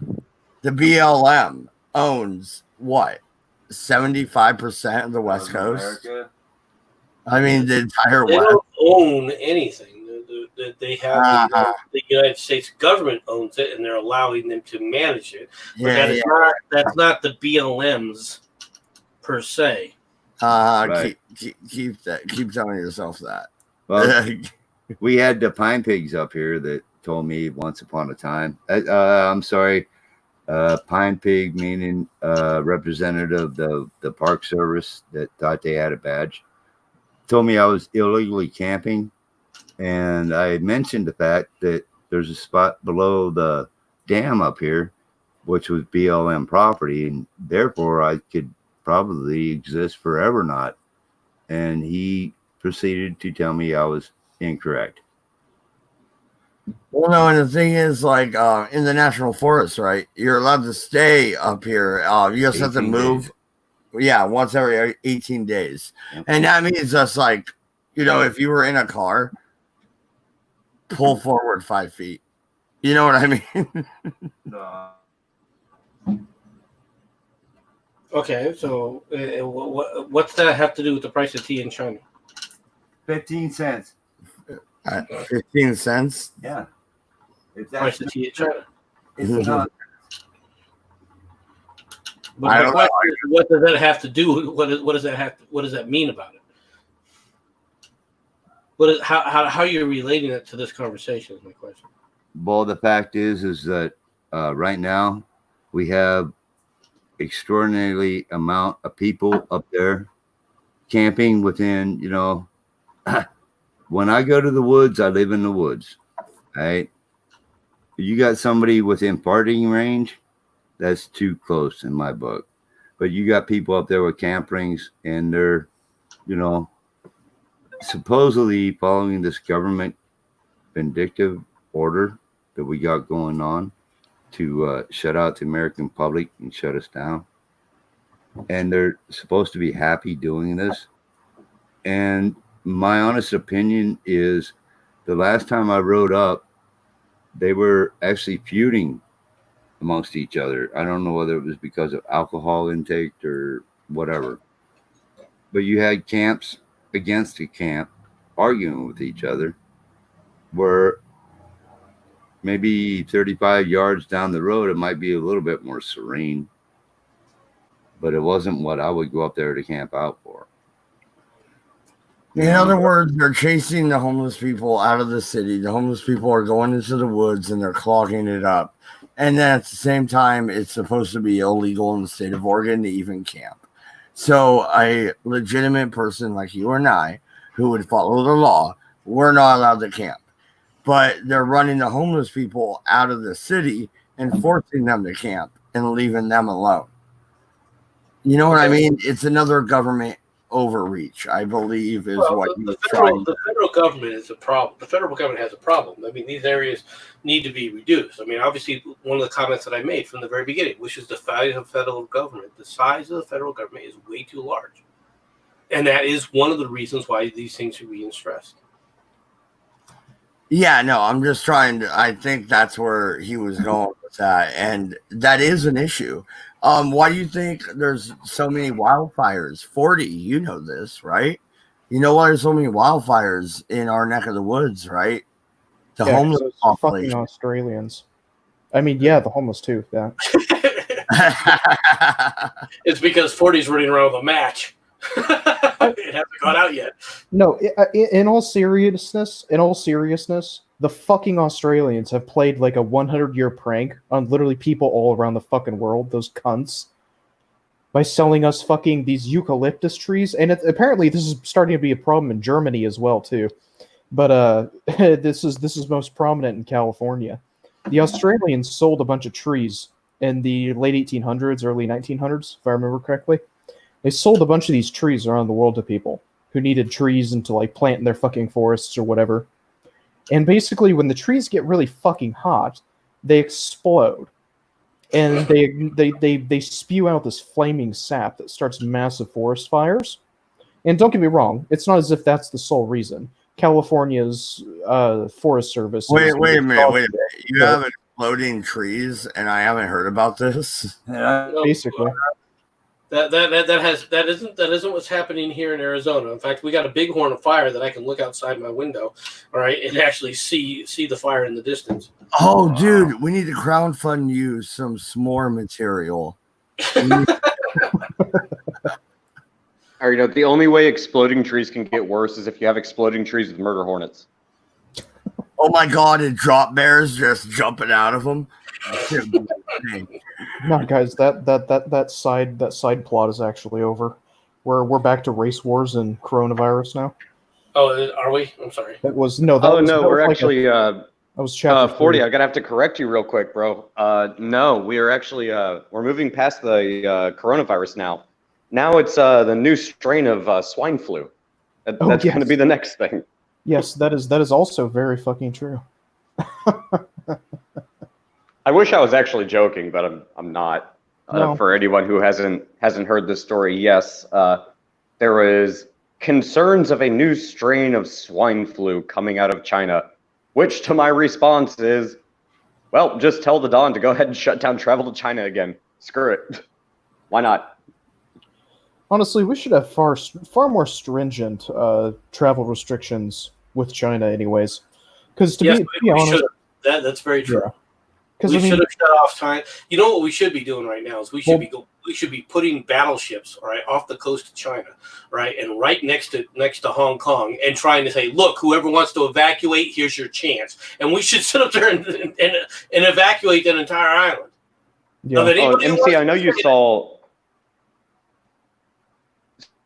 The BLM owns what? 75% of the West Coast. America. I mean, the entire They West. don't own anything. They have the United States government owns it, and they're allowing them to manage it. But that's not the BLM's per se. Right. Keep telling yourself that. Well, we had the pine pigs up here that told me once upon a time. I'm sorry, pine pig meaning representative of the Park Service that thought they had a badge. Told me I was illegally camping, and I mentioned the fact that there's a spot below the dam up here, which was BLM property, and therefore I could probably exist forever not. And he proceeded to tell me I was incorrect. Well, no, and the thing is, like, in the national forest, right? You're allowed to stay up here. You just have to move. Days. Yeah, once every 18 days. Yep. And that means just like, if you were in a car, pull forward 5 feet. You know what I mean? Okay, so what's that have to do with the price of tea in China? 15 cents. 15 cents? Yeah. If Price of tea in China. it's not. But I my don't question is, what does that have to do? What does that mean about it? How are you relating it to this conversation is my question. Well, the fact is that right now we have extraordinarily amount of people up there camping within, when I go to the woods, I live in the woods. Right? You got somebody within farting range, that's too close in my book. But you got people up there with camp rings, and they're, supposedly following this government vindictive order that we got going on to shut out the American public and shut us down. And they're supposed to be happy doing this. And my honest opinion is the last time I rode up, they were actually feuding amongst each other. I don't know whether it was because of alcohol intake or whatever. But you had camps against a camp arguing with each other, where maybe 35 yards down the road, it might be a little bit more serene. But it wasn't what I would go up there to camp out for. In other words, they're chasing the homeless people out of the city. The homeless people are going into the woods and they're clogging it up. And then at the same time, it's supposed to be illegal in the state of Oregon to even camp. So a legitimate person like you and I, who would follow the law, we're not allowed to camp. but they're running the homeless people out of the city and forcing them to camp and leaving them alone. You know what I mean? It's another government overreach, I believe, is what you're trying. The federal government is a problem. The federal government has a problem. I mean, these areas need to be reduced. I mean, obviously, one of the comments that I made from the very beginning, which is the size of federal government. The size of the federal government is way too large. And that is one of the reasons why these things are being stressed. Yeah, no, I'm just trying to, I think that's where he was going with that. And that is an issue. Why do you think there's so many wildfires? 40, you know this, right? You know why there's so many wildfires in our neck of the woods, right? The homeless fucking Australians. I mean, yeah, the homeless too. Yeah. It's because 40's running around with a match. It hasn't gone out yet. No, in all seriousness, the fucking Australians have played like a 100-year prank on literally people all around the fucking world, those cunts, by selling us fucking these eucalyptus trees. And apparently this is starting to be a problem in Germany as well, too. But this is most prominent in California. The Australians sold a bunch of trees in the late 1800s, early 1900s, if I remember correctly. They sold a bunch of these trees around the world to people who needed trees and to like plant in their fucking forests or whatever. And basically, when the trees get really fucking hot, they explode, and they spew out this flaming sap that starts massive forest fires. And don't get me wrong, it's not as if that's the sole reason. California's Forest Service. Wait a minute. You have exploding trees, and I haven't heard about this. Basically. That isn't what's happening here in Arizona. In fact, we got a bighorn of fire that I can look outside my window, all right, and actually see the fire in the distance. Oh, dude, we need to crowdfund you some s'more material. Or, the only way exploding trees can get worse is if you have exploding trees with murder hornets. Oh my god, and drop bears just jumping out of them. No, guys, that side plot is actually over. We're back to race wars and coronavirus now. Oh, are we? I'm sorry. That was no. That was we're like actually. That was chapter 40. 3. I gotta have to correct you real quick, bro. No, we are actually we're moving past the coronavirus now. Now it's the new strain of swine flu. That's going to be the next thing. Yes, that is also very fucking true. I wish I was actually joking, but I'm not. No. For anyone who hasn't heard this story, yes, there is concerns of a new strain of swine flu coming out of China, which to my response is, well, just tell the Don to go ahead and shut down travel to China again. Screw it. Why not? Honestly, we should have far more stringent travel restrictions with China, anyways. Because to be honest, that's very true. Yeah. We should have shut off China. You know what we should be doing right now is we should be putting battleships, all right, off the coast of China, right, and right next to Hong Kong, and trying to say, look, whoever wants to evacuate, here's your chance. And we should sit up there and evacuate that entire island. Yeah. MC, I know you saw.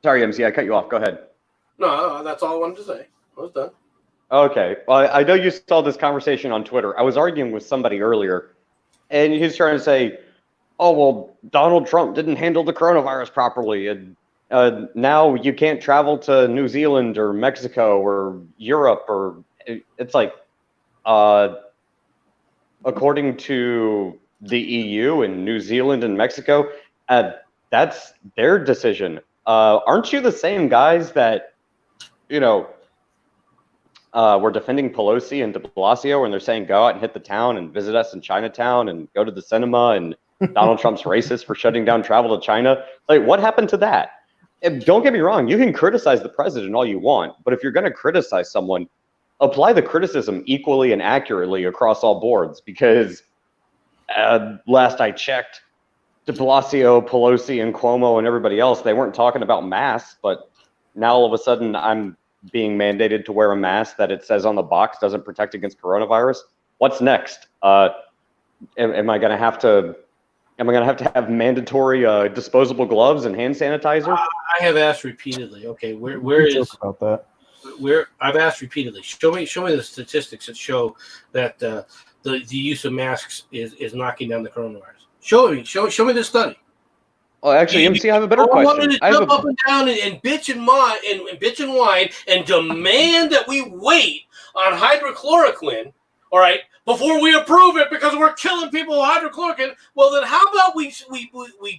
Sorry, MC, I cut you off. Go ahead. No, that's all I wanted to say. I was done. Okay. Well, I know you saw this conversation on Twitter. I was arguing with somebody earlier, and he's trying to say, oh, well, Donald Trump didn't handle the coronavirus properly, and now you can't travel to New Zealand or Mexico or Europe. Or it's like, according to the EU and New Zealand and Mexico, that's their decision. Aren't you the same guys that, were defending Pelosi and de Blasio when they're saying go out and hit the town and visit us in Chinatown and go to the cinema, and Donald Trump's racist for shutting down travel to China? Like, what happened to that? And don't get me wrong, you can criticize the president all you want, but if you're going to criticize someone, apply the criticism equally and accurately across all boards, because last I checked, de Blasio, Pelosi, and Cuomo and everybody else, they weren't talking about masks, but now all of a sudden I'm being mandated to wear a mask that it says on the box doesn't protect against coronavirus. What's next? Am I going to have to have mandatory disposable gloves and hand sanitizer? I have asked repeatedly. Okay, where is about that? I've asked repeatedly. Show me the statistics that show that the use of masks is knocking down the coronavirus. Show me the study. Well, actually, MC, I have a better I question. wanted to jump up and down and bitch and whine and demand that we wait on hydrochloroquine, all right, before we approve it because we're killing people with hydrochloroquine. Well, then how about we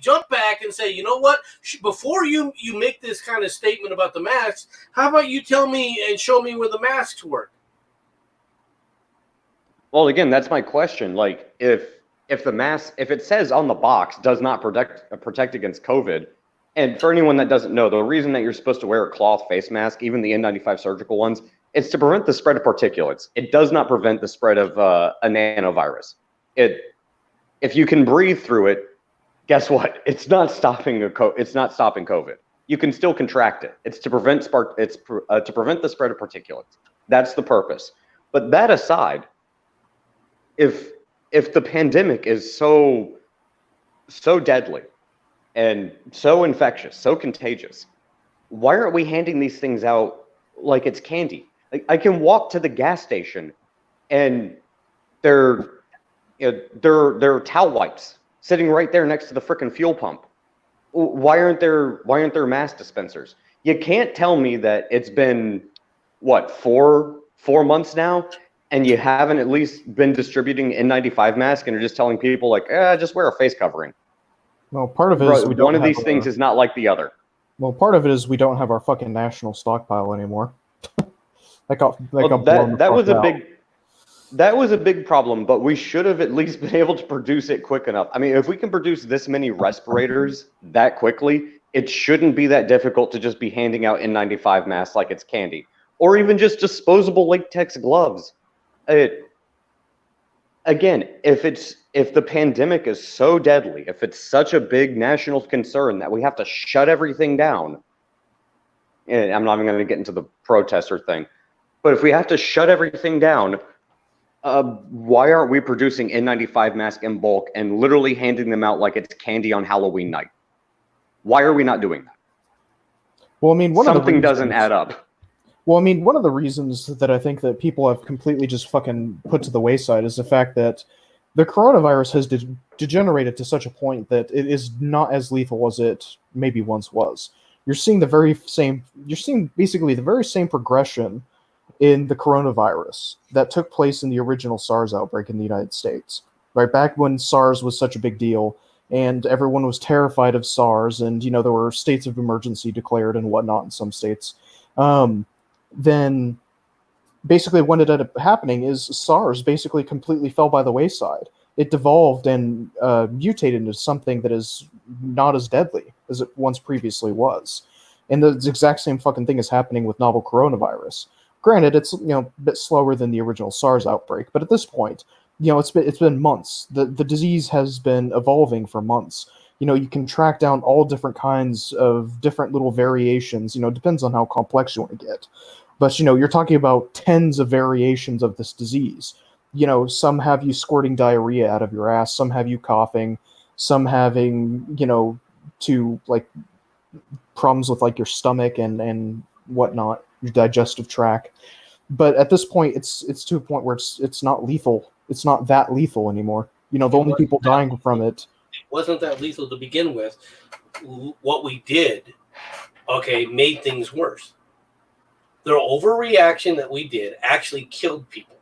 jump back and say, you know what? Before you make this kind of statement about the masks, how about you tell me and show me where the masks work? Well, again, that's my question. Like, if the mask, if it says on the box does not protect against COVID, and for anyone that doesn't know, the reason that you're supposed to wear a cloth face mask, even the N95 surgical ones, it's to prevent the spread of particulates. It does not prevent the spread of a nanovirus. If you can breathe through it, guess what? It's not stopping COVID. You can still contract it. It's to prevent to prevent the spread of particulates. That's the purpose. But that aside, if the pandemic is so deadly and so infectious, so contagious, why aren't we handing these things out like it's candy? Like, I can walk to the gas station and there are towel wipes sitting right there next to the frickin' fuel pump. Why aren't there mask dispensers? You can't tell me that it's been what, four months now, and you haven't at least been distributing N95 masks, and you're just telling people like, just wear a face covering. Well, part of it is one of these things is not like the other. Well, part of it is we don't have our fucking national stockpile anymore. That was a big problem, but we should have at least been able to produce it quick enough. I mean, if we can produce this many respirators that quickly, it shouldn't be that difficult to just be handing out N95 masks like it's candy, or even just disposable latex gloves. Again, if the pandemic is so deadly, if it's such a big national concern that we have to shut everything down, and I'm not even going to get into the protester thing, but if we have to shut everything down, why aren't we producing N95 masks in bulk and literally handing them out like it's candy on Halloween night? Why are we not doing that? Well, I mean, something doesn't add up. Well, I mean, one of the reasons that I think that people have completely just fucking put to the wayside is the fact that the coronavirus has degenerated to such a point that it is not as lethal as it maybe once was. You're seeing basically the very same progression in the coronavirus that took place in the original SARS outbreak in the United States. Right back when SARS was such a big deal and everyone was terrified of SARS, and there were states of emergency declared and whatnot in some states. Then basically what ended up happening is SARS basically completely fell by the wayside. It devolved and mutated into something that is not as deadly as it once previously was. And the exact same fucking thing is happening with novel coronavirus. Granted, it's a bit slower than the original SARS outbreak, but at this point, it's been months. The disease has been evolving for months. You can track down all different kinds of different little variations. Depends on how complex you want to get. But, you're talking about tens of variations of this disease. Some have you squirting diarrhea out of your ass. Some have you coughing. Some having, problems with, your stomach and whatnot, your digestive tract. But at this point, it's to a point where it's not lethal. It's not that lethal anymore. The only people dying from it. It wasn't that lethal to begin with. What we did, made things worse. The overreaction that we did actually killed people.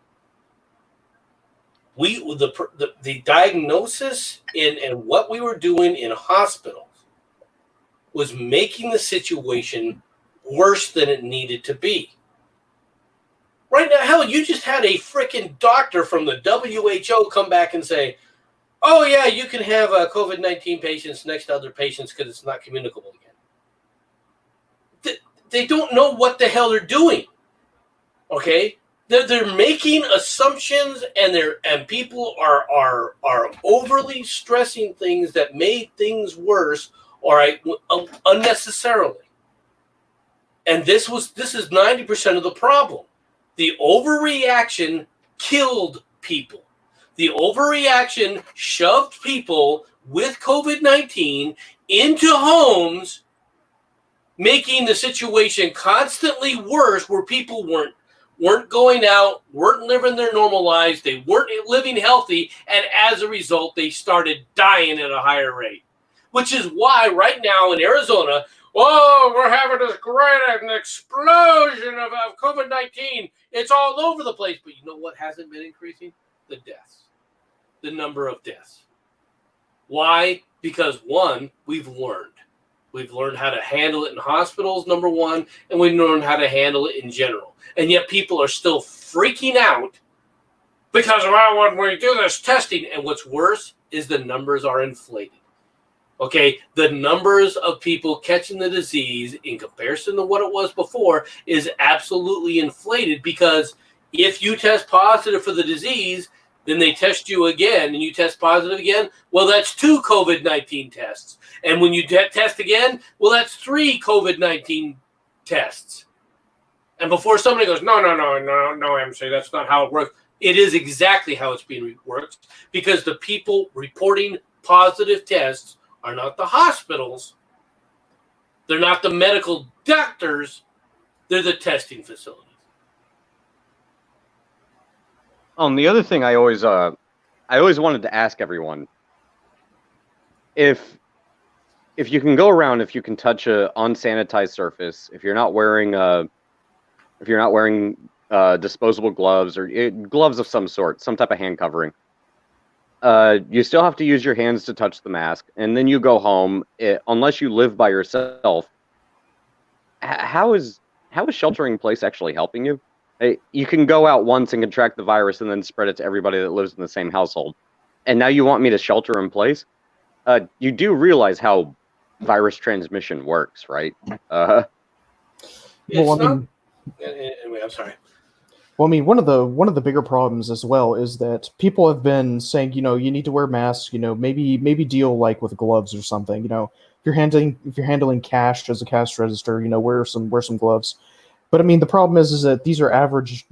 The diagnosis and what we were doing in hospitals was making the situation worse than it needed to be. Right now, hell, you just had a freaking doctor from the WHO come back and say, oh, yeah, you can have COVID-19 patients next to other patients because it's not communicable again. They don't know what the hell they're doing. Okay? They're making assumptions, and people are overly stressing things that made things worse, all right, unnecessarily. And this is 90% of the problem. The overreaction killed people. The overreaction shoved people with COVID-19 into homes, making the situation constantly worse, where people weren't going out, weren't living their normal lives, they weren't living healthy, and as a result, they started dying at a higher rate. Which is why right now in Arizona, we're having this great an explosion of COVID-19. It's all over the place. But you know what hasn't been increasing? The deaths. The number of deaths. Why? Because one, we've learned. We've learned how to handle it in hospitals, number one, and we've learned how to handle it in general. And yet people are still freaking out because, well, when we do this testing, and what's worse is the numbers are inflated. Okay, the numbers of people catching the disease in comparison to what it was before is absolutely inflated, because if you test positive for the disease, then they test you again and you test positive again. Well, that's 2 COVID-19 tests. And when you test again, well, that's 3 COVID-19 tests. And before somebody goes, no, MC, that's not how it works. It is exactly how it's being worked, because the people reporting positive tests are not the hospitals. They're not the medical doctors. They're the testing facilities. The other thing I always wanted to ask everyone, if you can go around, if you can touch a unsanitized surface, if you're not wearing disposable gloves or gloves of some sort, some type of hand covering, you still have to use your hands to touch the mask, and then you go home. Unless you live by yourself, how is sheltering in place actually helping you? You can go out once and contract the virus and then spread it to everybody that lives in the same household. And now you want me to shelter in place? You do realize how virus transmission works, right? I'm sorry. Well, I mean, one of the bigger problems as well is that people have been saying, you need to wear masks, maybe deal like with gloves or something. If you're handling cash as a cash register, wear some gloves. But I mean, the problem is that these are average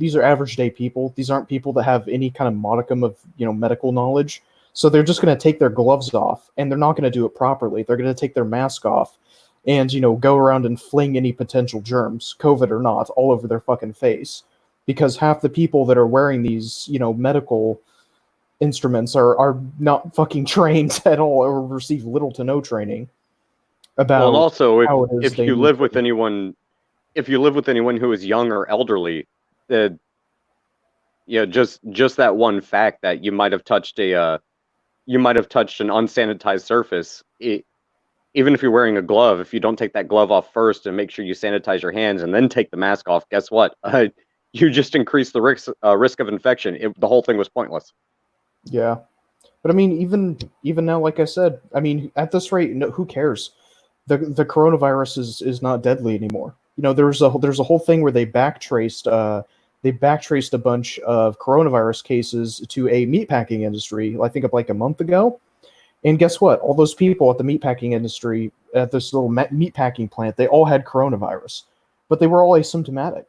day people. These aren't people that have any kind of modicum of medical knowledge. So they're just going to take their gloves off, and they're not going to do it properly. They're going to take their mask off, and go around and fling any potential germs, COVID or not, all over their fucking face. Because half the people that are wearing these, medical instruments are not fucking trained at all, or receive little to no training about. Well, and also, how it is if you live with anyone who is young or elderly, just that one fact that you might have touched an unsanitized surface. Even if you're wearing a glove, if you don't take that glove off first and make sure you sanitize your hands and then take the mask off, guess what? You just increase the risk of infection. The whole thing was pointless. Yeah, but I mean, even now, like I said, I mean, at this rate, who cares? The coronavirus is not deadly anymore. There's a whole thing where they backtraced a bunch of coronavirus cases to a meatpacking industry. I think of like a month ago, and guess what? All those people at the meatpacking industry at this little meatpacking plant, they all had coronavirus, but they were all asymptomatic.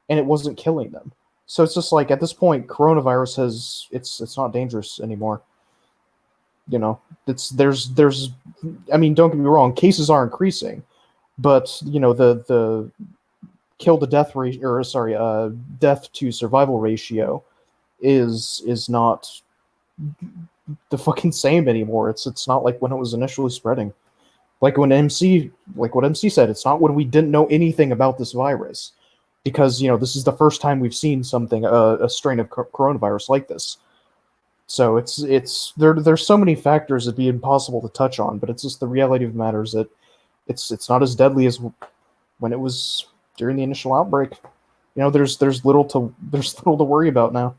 And it wasn't killing them. So it's just like, at this point, coronavirus it's not dangerous anymore. There's I mean, don't get me wrong, cases are increasing, but the death to survival ratio is not the fucking same anymore. It's not like when it was initially spreading. Like what MC said, it's not when we didn't know anything about this virus. Because this is the first time we've seen something, a strain of coronavirus like this. So there's so many factors it'd be impossible to touch on, but it's just the reality of the matter is that it's not as deadly as when it was during the initial outbreak. There's little to worry about now.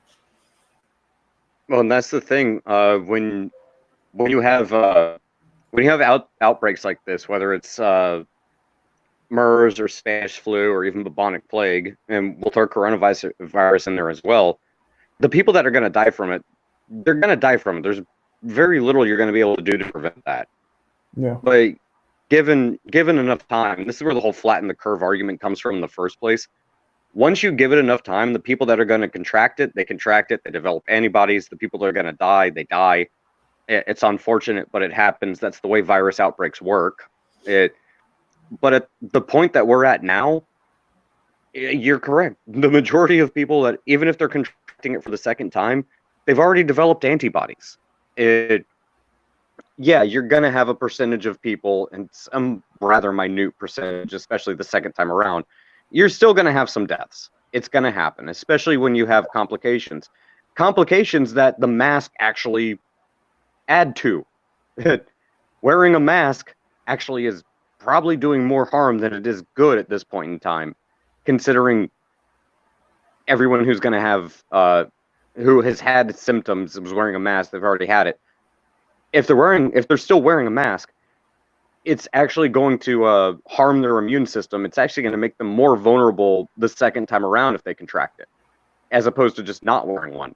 Well, and that's the thing. When you have outbreaks like this, whether it's MERS or Spanish flu or even bubonic plague, and we'll throw coronavirus in there as well, the people that are going to die from it, they're going to die from it. There's very little you're going to be able to do to prevent that. Yeah. But given enough time, this is where the whole flatten the curve argument comes from in the first place. Once you give it enough time, the people that are going to contract it, they develop antibodies. The people that are going to die, they die. It's unfortunate, but it happens. That's the way virus outbreaks work. But at the point that we're at now, you're correct. The majority of people that, even if they're contracting it for the second time, they've already developed antibodies. Yeah, you're going to have a percentage of people, and some rather minute percentage, especially the second time around, you're still going to have some deaths. It's going to happen, especially when you have complications. Complications that the mask actually add to. Wearing a mask actually is probably doing more harm than it is good at this point in time, considering everyone who's going to have, who has had symptoms and was wearing a mask, they've already had it. If they're still wearing a mask, it's actually going to harm their immune system. It's actually going to make them more vulnerable the second time around if they contract it, as opposed to just not wearing one.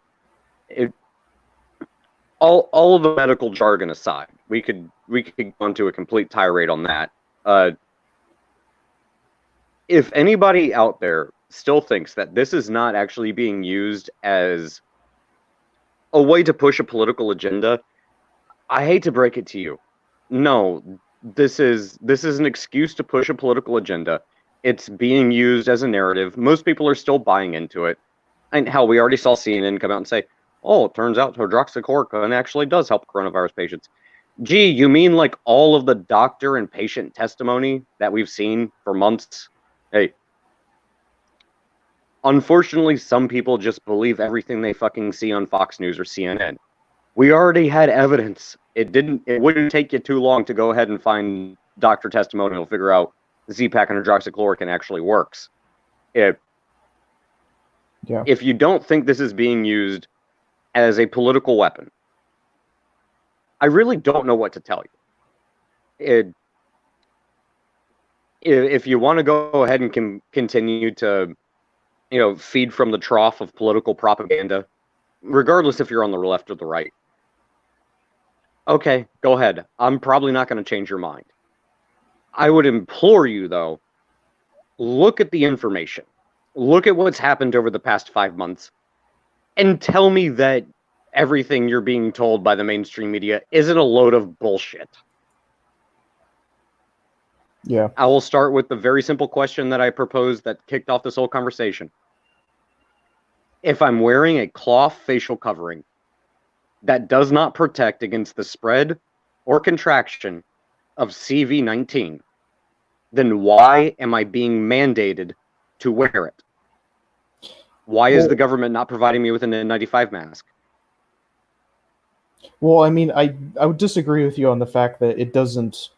All of the medical jargon aside, we could go into a complete tirade on that. If anybody out there still thinks that this is not actually being used as a way to push a political agenda, I hate to break it to you. No, this is an excuse to push a political agenda. It's being used as a narrative. Most people are still buying into it. And hell, we already saw CNN come out and say, oh, it turns out hydroxychloroquine actually does help coronavirus patients. Gee, you mean like all of the doctor and patient testimony that we've seen for months? Hey, unfortunately, some people just believe everything they fucking see on Fox News or CNN. We already had evidence. It wouldn't take you too long to go ahead and find doctor testimonial, figure out Z-Pak and hydroxychloroquine actually works. If you don't think this is being used as a political weapon, I really don't know what to tell you. If you want to go ahead and continue to, feed from the trough of political propaganda, regardless if you're on the left or the right, okay, go ahead. I'm probably not going to change your mind. I would implore you, though, look at the information. Look at what's happened over the past 5 months and tell me that everything you're being told by the mainstream media isn't a load of bullshit. Yeah. I will start with the very simple question that I proposed that kicked off this whole conversation. If I'm wearing a cloth facial covering that does not protect against the spread or contraction of CV-19, then why am I being mandated to wear it? Why is the government not providing me with an N95 mask? Well, I mean, I would disagree with you on the fact that it doesn't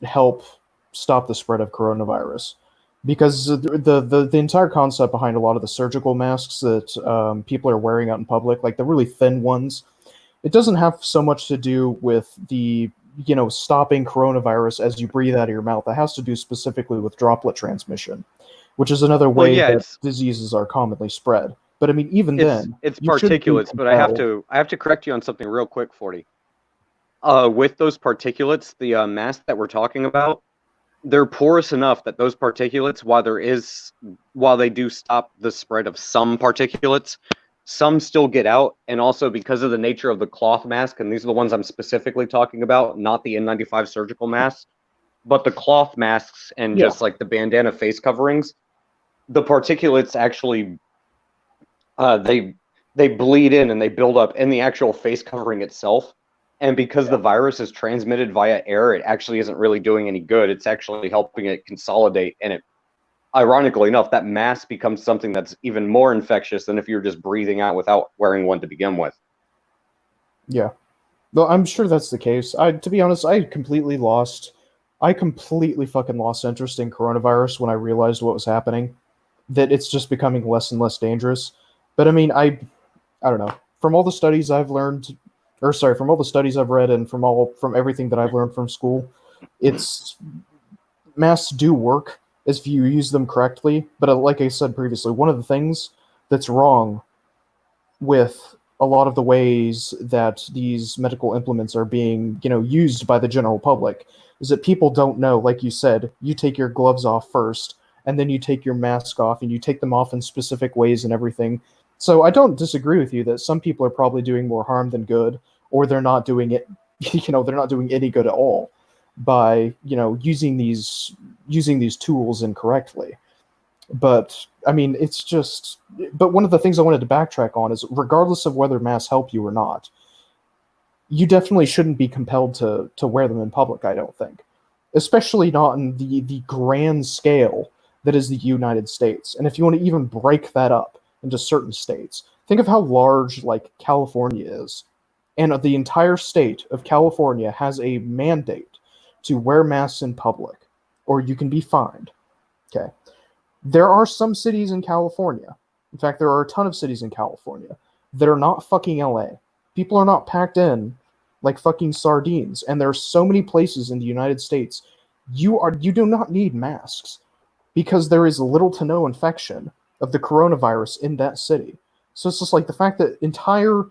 help stop the spread of coronavirus, because the entire concept behind a lot of the surgical masks that people are wearing out in public, like the really thin ones, it doesn't have so much to do with the stopping coronavirus as you breathe out of your mouth. It has to do specifically with droplet transmission, which is another way that diseases are commonly spread. But I mean, even then, it's particulates. But I have to correct you on something real quick, 40. With those particulates, the mask that we're talking about, they're porous enough that those particulates, while they do stop the spread of some particulates, some still get out. And also because of the nature of the cloth mask, and these are the ones I'm specifically talking about, not the N95 surgical masks, but the cloth masks and just like the bandana face coverings, the particulates actually, they bleed in and they build up in the actual face covering itself. And because the virus is transmitted via air, it actually isn't really doing any good. It's actually helping it consolidate. And ironically enough, that mask becomes something that's even more infectious than if you're just breathing out without wearing one to begin with. Yeah. Well, I'm sure that's the case. To be honest, I completely fucking lost interest in coronavirus when I realized what was happening, that it's just becoming less and less dangerous. But I mean, I don't know. From all the studies I've learned, from all the studies I've read and from everything that I've learned from school, masks do work if you use them correctly. But like I said previously, one of the things that's wrong with a lot of the ways that these medical implements are being, used by the general public is that people don't know, like you said, you take your gloves off first, and then you take your mask off, and you take them off in specific ways and everything. So I don't disagree with you that some people are probably doing more harm than good, or they're not doing it, they're not doing any good at all by, using these using these tools incorrectly. But I mean, it's just. But one of the things I wanted to backtrack on is, regardless of whether masks help you or not, you definitely shouldn't be compelled to wear them in public. I don't think, especially not in the grand scale that is the United States. And if you want to even break that up into certain states, think of how large like California is, and the entire state of California has a mandate to wear masks in public, or you can be fined. Okay. There are some cities in California. In fact, there are a ton of cities in California that are not fucking LA. People are not packed in like fucking sardines. And there are so many places in the United States you do not need masks because there is little to no infection of the coronavirus in that city. So it's just like the fact that entire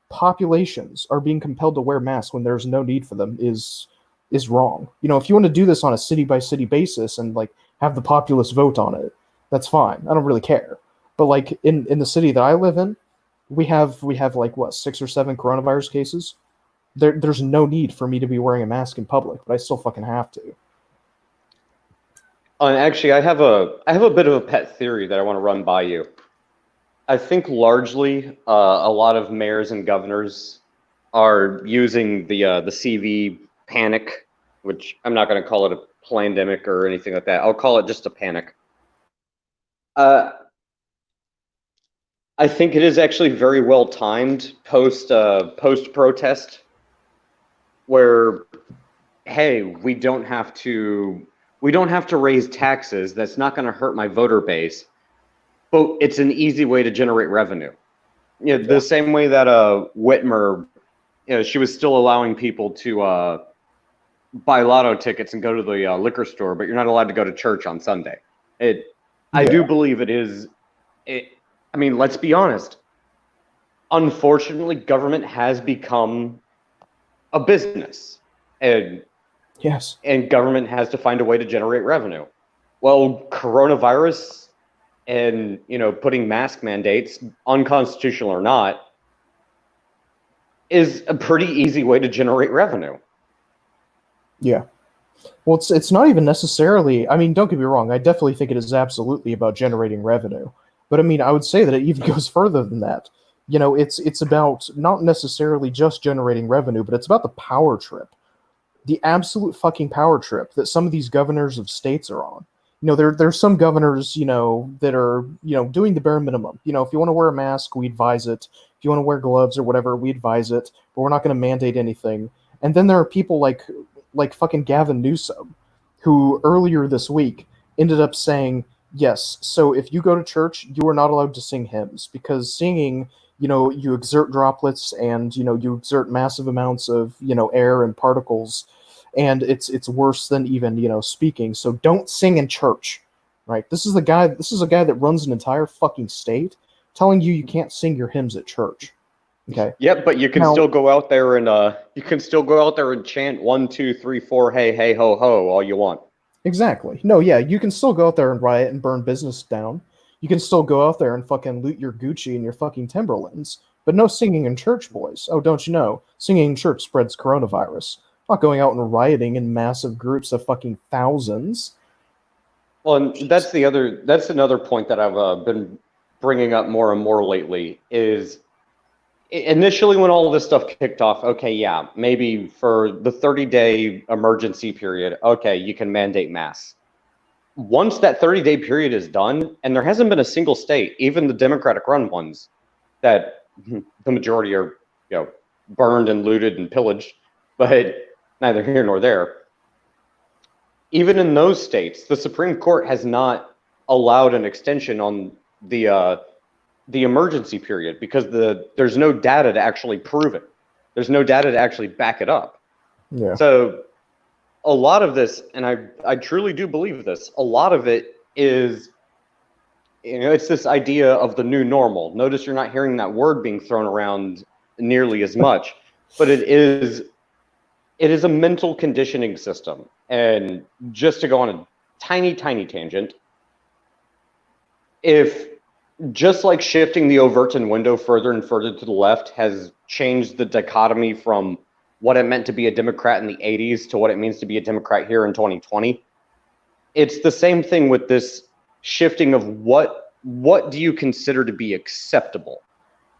populations are being compelled to wear masks when there's no need for them is wrong. You know, if you want to do this on a city by city basis and like have the populace vote on it, that's fine. I don't really care. But like in the city that I live in, we have like what, 6 or 7 coronavirus cases. There's no need for me to be wearing a mask in public, but I still fucking have to. Actually, I have a bit of a pet theory that I want to run by you. I think largely a lot of mayors and governors are using the CV panic, which I'm not going to call it a pandemic or anything like that. I'll call it just a panic. I think it is actually very well timed post protest, where, hey, we don't have to raise taxes. That's not going to hurt my voter base, but it's an easy way to generate revenue. You know, the same way that Whitmer, you know, she was still allowing people to buy lotto tickets and go to the liquor store, but you're not allowed to go to church on Sunday. I do believe it is. I mean, let's be honest. Unfortunately, government has become a business, and yes, and government has to find a way to generate revenue. Well, coronavirus and, you know, putting mask mandates, unconstitutional or not, is a pretty easy way to generate revenue. Yeah. Well, it's not even necessarily. I mean, don't get me wrong. I definitely think it is absolutely about generating revenue. But I mean, I would say that it even goes further than that. You know, it's about not necessarily just generating revenue, but it's about the power trip, the absolute fucking power trip that some of these governors of states are on. You know, there's some governors, you know, that are, you know, doing the bare minimum. You know, if you want to wear a mask, we advise it. If you want to wear gloves or whatever, we advise it. But we're not going to mandate anything. And then there are people like fucking Gavin Newsom, who earlier this week ended up saying, yes, so if you go to church, you are not allowed to sing hymns because singing, you know, you exert droplets and, you know, you exert massive amounts of, you know, air and particles, and it's worse than even, you know, speaking. So don't sing in church, right? This is a guy that runs an entire fucking state telling you can't sing your hymns at church. Okay. Yep, but you can still go out there and chant 1, 2, 3, 4, hey, hey, ho, ho, all you want. Exactly. No, yeah, you can still go out there and riot and burn business down. You can still go out there and fucking loot your Gucci and your fucking Timberlands, but no singing in church, boys. Oh, don't you know? Singing in church spreads coronavirus. Not going out and rioting in massive groups of fucking thousands. Well, and that's another point that I've been bringing up more and more lately is initially when all of this stuff kicked off, okay, yeah, maybe for the 30-day emergency period, okay, you can mandate masks. Once that 30-day period is done, and there hasn't been a single state, even the Democratic-run ones, that the majority are, you know, burned and looted and pillaged, but neither here nor there. Even in those states, the Supreme Court has not allowed an extension on the emergency period because there's no data to actually prove it. There's no data to actually back it up. Yeah. So a lot of this, and I truly do believe this, a lot of it is, you know, it's this idea of the new normal. Notice you're not hearing that word being thrown around nearly as much, but it is a mental conditioning system. And just to go on a tiny, tiny tangent, if just like shifting the Overton window further and further to the left has changed the dichotomy from what it meant to be a Democrat in the 80s to what it means to be a Democrat here in 2020, it's the same thing with this shifting of what do you consider to be acceptable?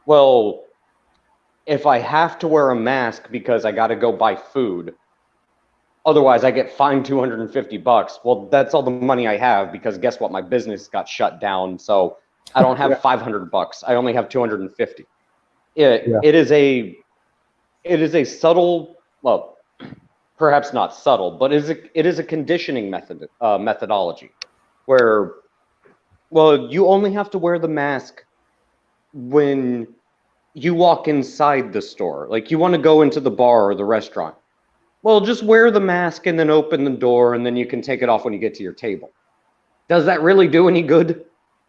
Well, if I have to wear a mask because I got to go buy food, otherwise I get fined $250. Well, that's all the money I have because guess what? My business got shut down, so I don't have $500. I only have 250. It is a subtle, well, perhaps not subtle, but it is a conditioning methodology where, well, you only have to wear the mask when you walk inside the store. Like you want to go into the bar or the restaurant. Well, just wear the mask and then open the door and then you can take it off when you get to your table. Does that really do any good?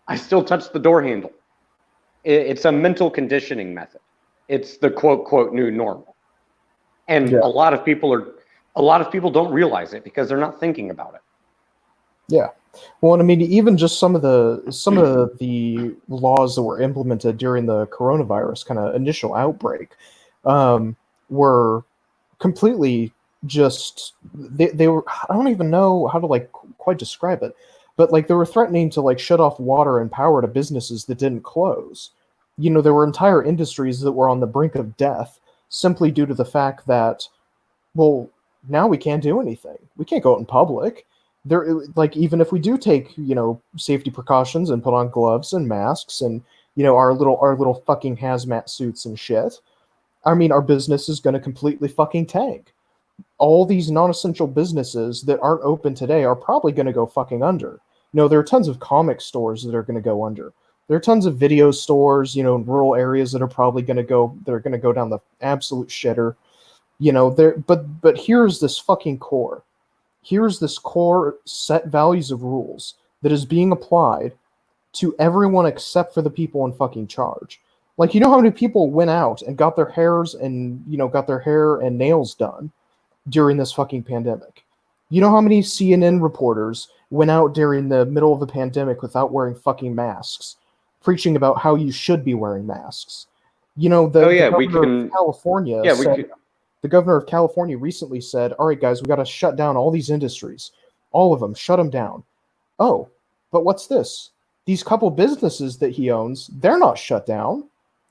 I still touch the door handle. It's a mental conditioning method. It's the quote new normal. And a lot of people don't realize it because they're not thinking about it. Yeah. Well, and I mean, even just some of the laws that were implemented during the coronavirus kind of initial outbreak were completely just they were, I don't even know how to like quite describe it, but like they were threatening to like shut off water and power to businesses that didn't close. You know, there were entire industries that were on the brink of death simply due to the fact that, well, now we can't do anything. We can't go out in public. There, like, even if we do take, you know, safety precautions and put on gloves and masks and, you know, our little fucking hazmat suits and shit, I mean, our business is going to completely fucking tank. All these non-essential businesses that aren't open today are probably going to go fucking under. You know, there are tons of comic stores that are going to go under. There are tons of video stores, you know, in rural areas that are probably going to go down the absolute shitter. You know, but here's this fucking core. Here's this core set values of rules that is being applied to everyone except for the people in fucking charge. Like, you know how many people went out and got their hair and nails done during this fucking pandemic? You know how many CNN reporters went out during the middle of the pandemic without wearing fucking masks, preaching about how you should be wearing masks? You know, the governor of California said, the governor of California recently said, all right, guys, we got to shut down all these industries. All of them, shut them down. Oh, but what's this? These couple businesses that he owns, they're not shut down.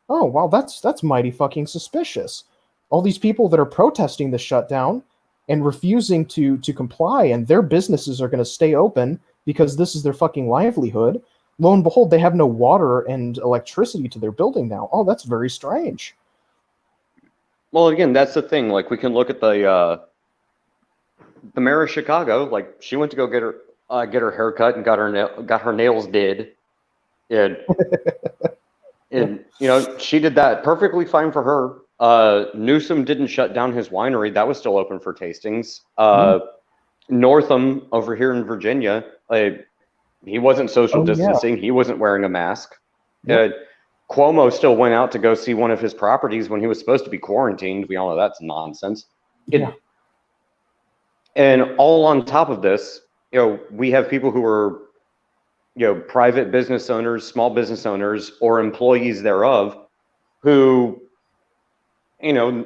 Oh, well, that's mighty fucking suspicious. All these people that are protesting the shutdown and refusing to comply, and their businesses are going to stay open because this is their fucking livelihood. Lo and behold, they have no water and electricity to their building now. Oh, that's very strange. Well, again, that's the thing. Like, we can look at the mayor of Chicago. Like, she went to go get her hair cut and got her nails did, and and you know, she did that perfectly fine for her. Newsom didn't shut down his winery; that was still open for tastings. Northam over here in Virginia, he wasn't social distancing. He wasn't wearing a mask. Cuomo still went out to go see one of his properties when he was supposed to be quarantined. We all know that's nonsense. And all on top of this, you know, we have people who are, you know, private business owners, small business owners, or employees thereof, who, you know,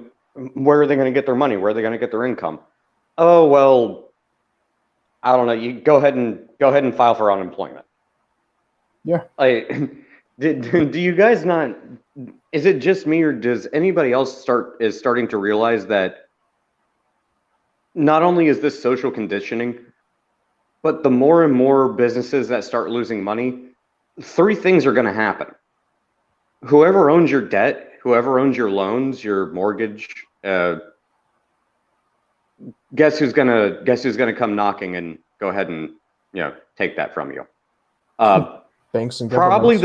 where are they going to get their money? Where are they going to get their income? Oh, well, I don't know. You go ahead and file for unemployment. Yeah. Do you guys not? Is it just me, or does anybody else starting to realize that not only is this social conditioning, but the more and more businesses that start losing money, three things are going to happen. Whoever owns your debt, whoever owns your loans, your mortgage, guess who's gonna come knocking and go ahead and, you know, take that from you? Banks and probably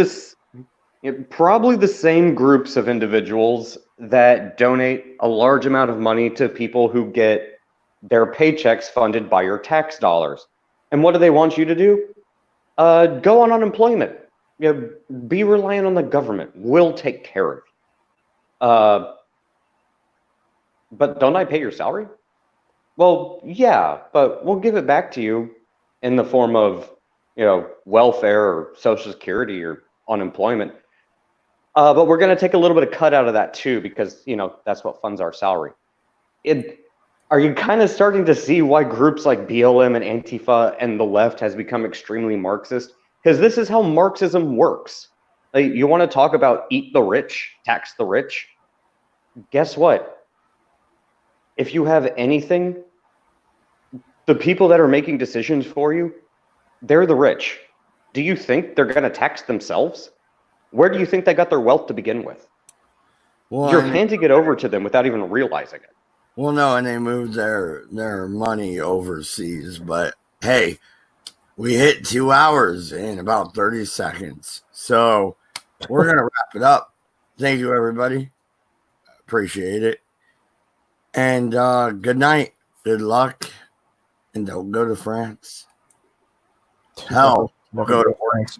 the same groups of individuals that donate a large amount of money to people who get their paychecks funded by your tax dollars. And what do they want you to do? Go on unemployment. You know, be reliant on the government. We'll take care of you. But don't I pay your salary? Well, yeah, but we'll give it back to you in the form of, you know, welfare or Social Security or unemployment. But we're going to take a little bit of cut out of that too, because, you know, that's what funds our salary. Are you kind of starting to see why groups like BLM and Antifa and the left has become extremely Marxist? Because this is how Marxism works. Like, you want to talk about eat the rich, tax the rich? Guess what? If you have anything, the people that are making decisions for you, they're the rich. Do you think they're going to tax themselves? Where do you think they got their wealth to begin with? Well, You're handing it over to them without even realizing it. Well, no, and they moved their money overseas. But hey, we hit 2 hours in about 30 seconds. So we're going to wrap it up. Thank you, everybody. Appreciate it. And good night. Good luck. And don't go to France. Hell, Never go go to France.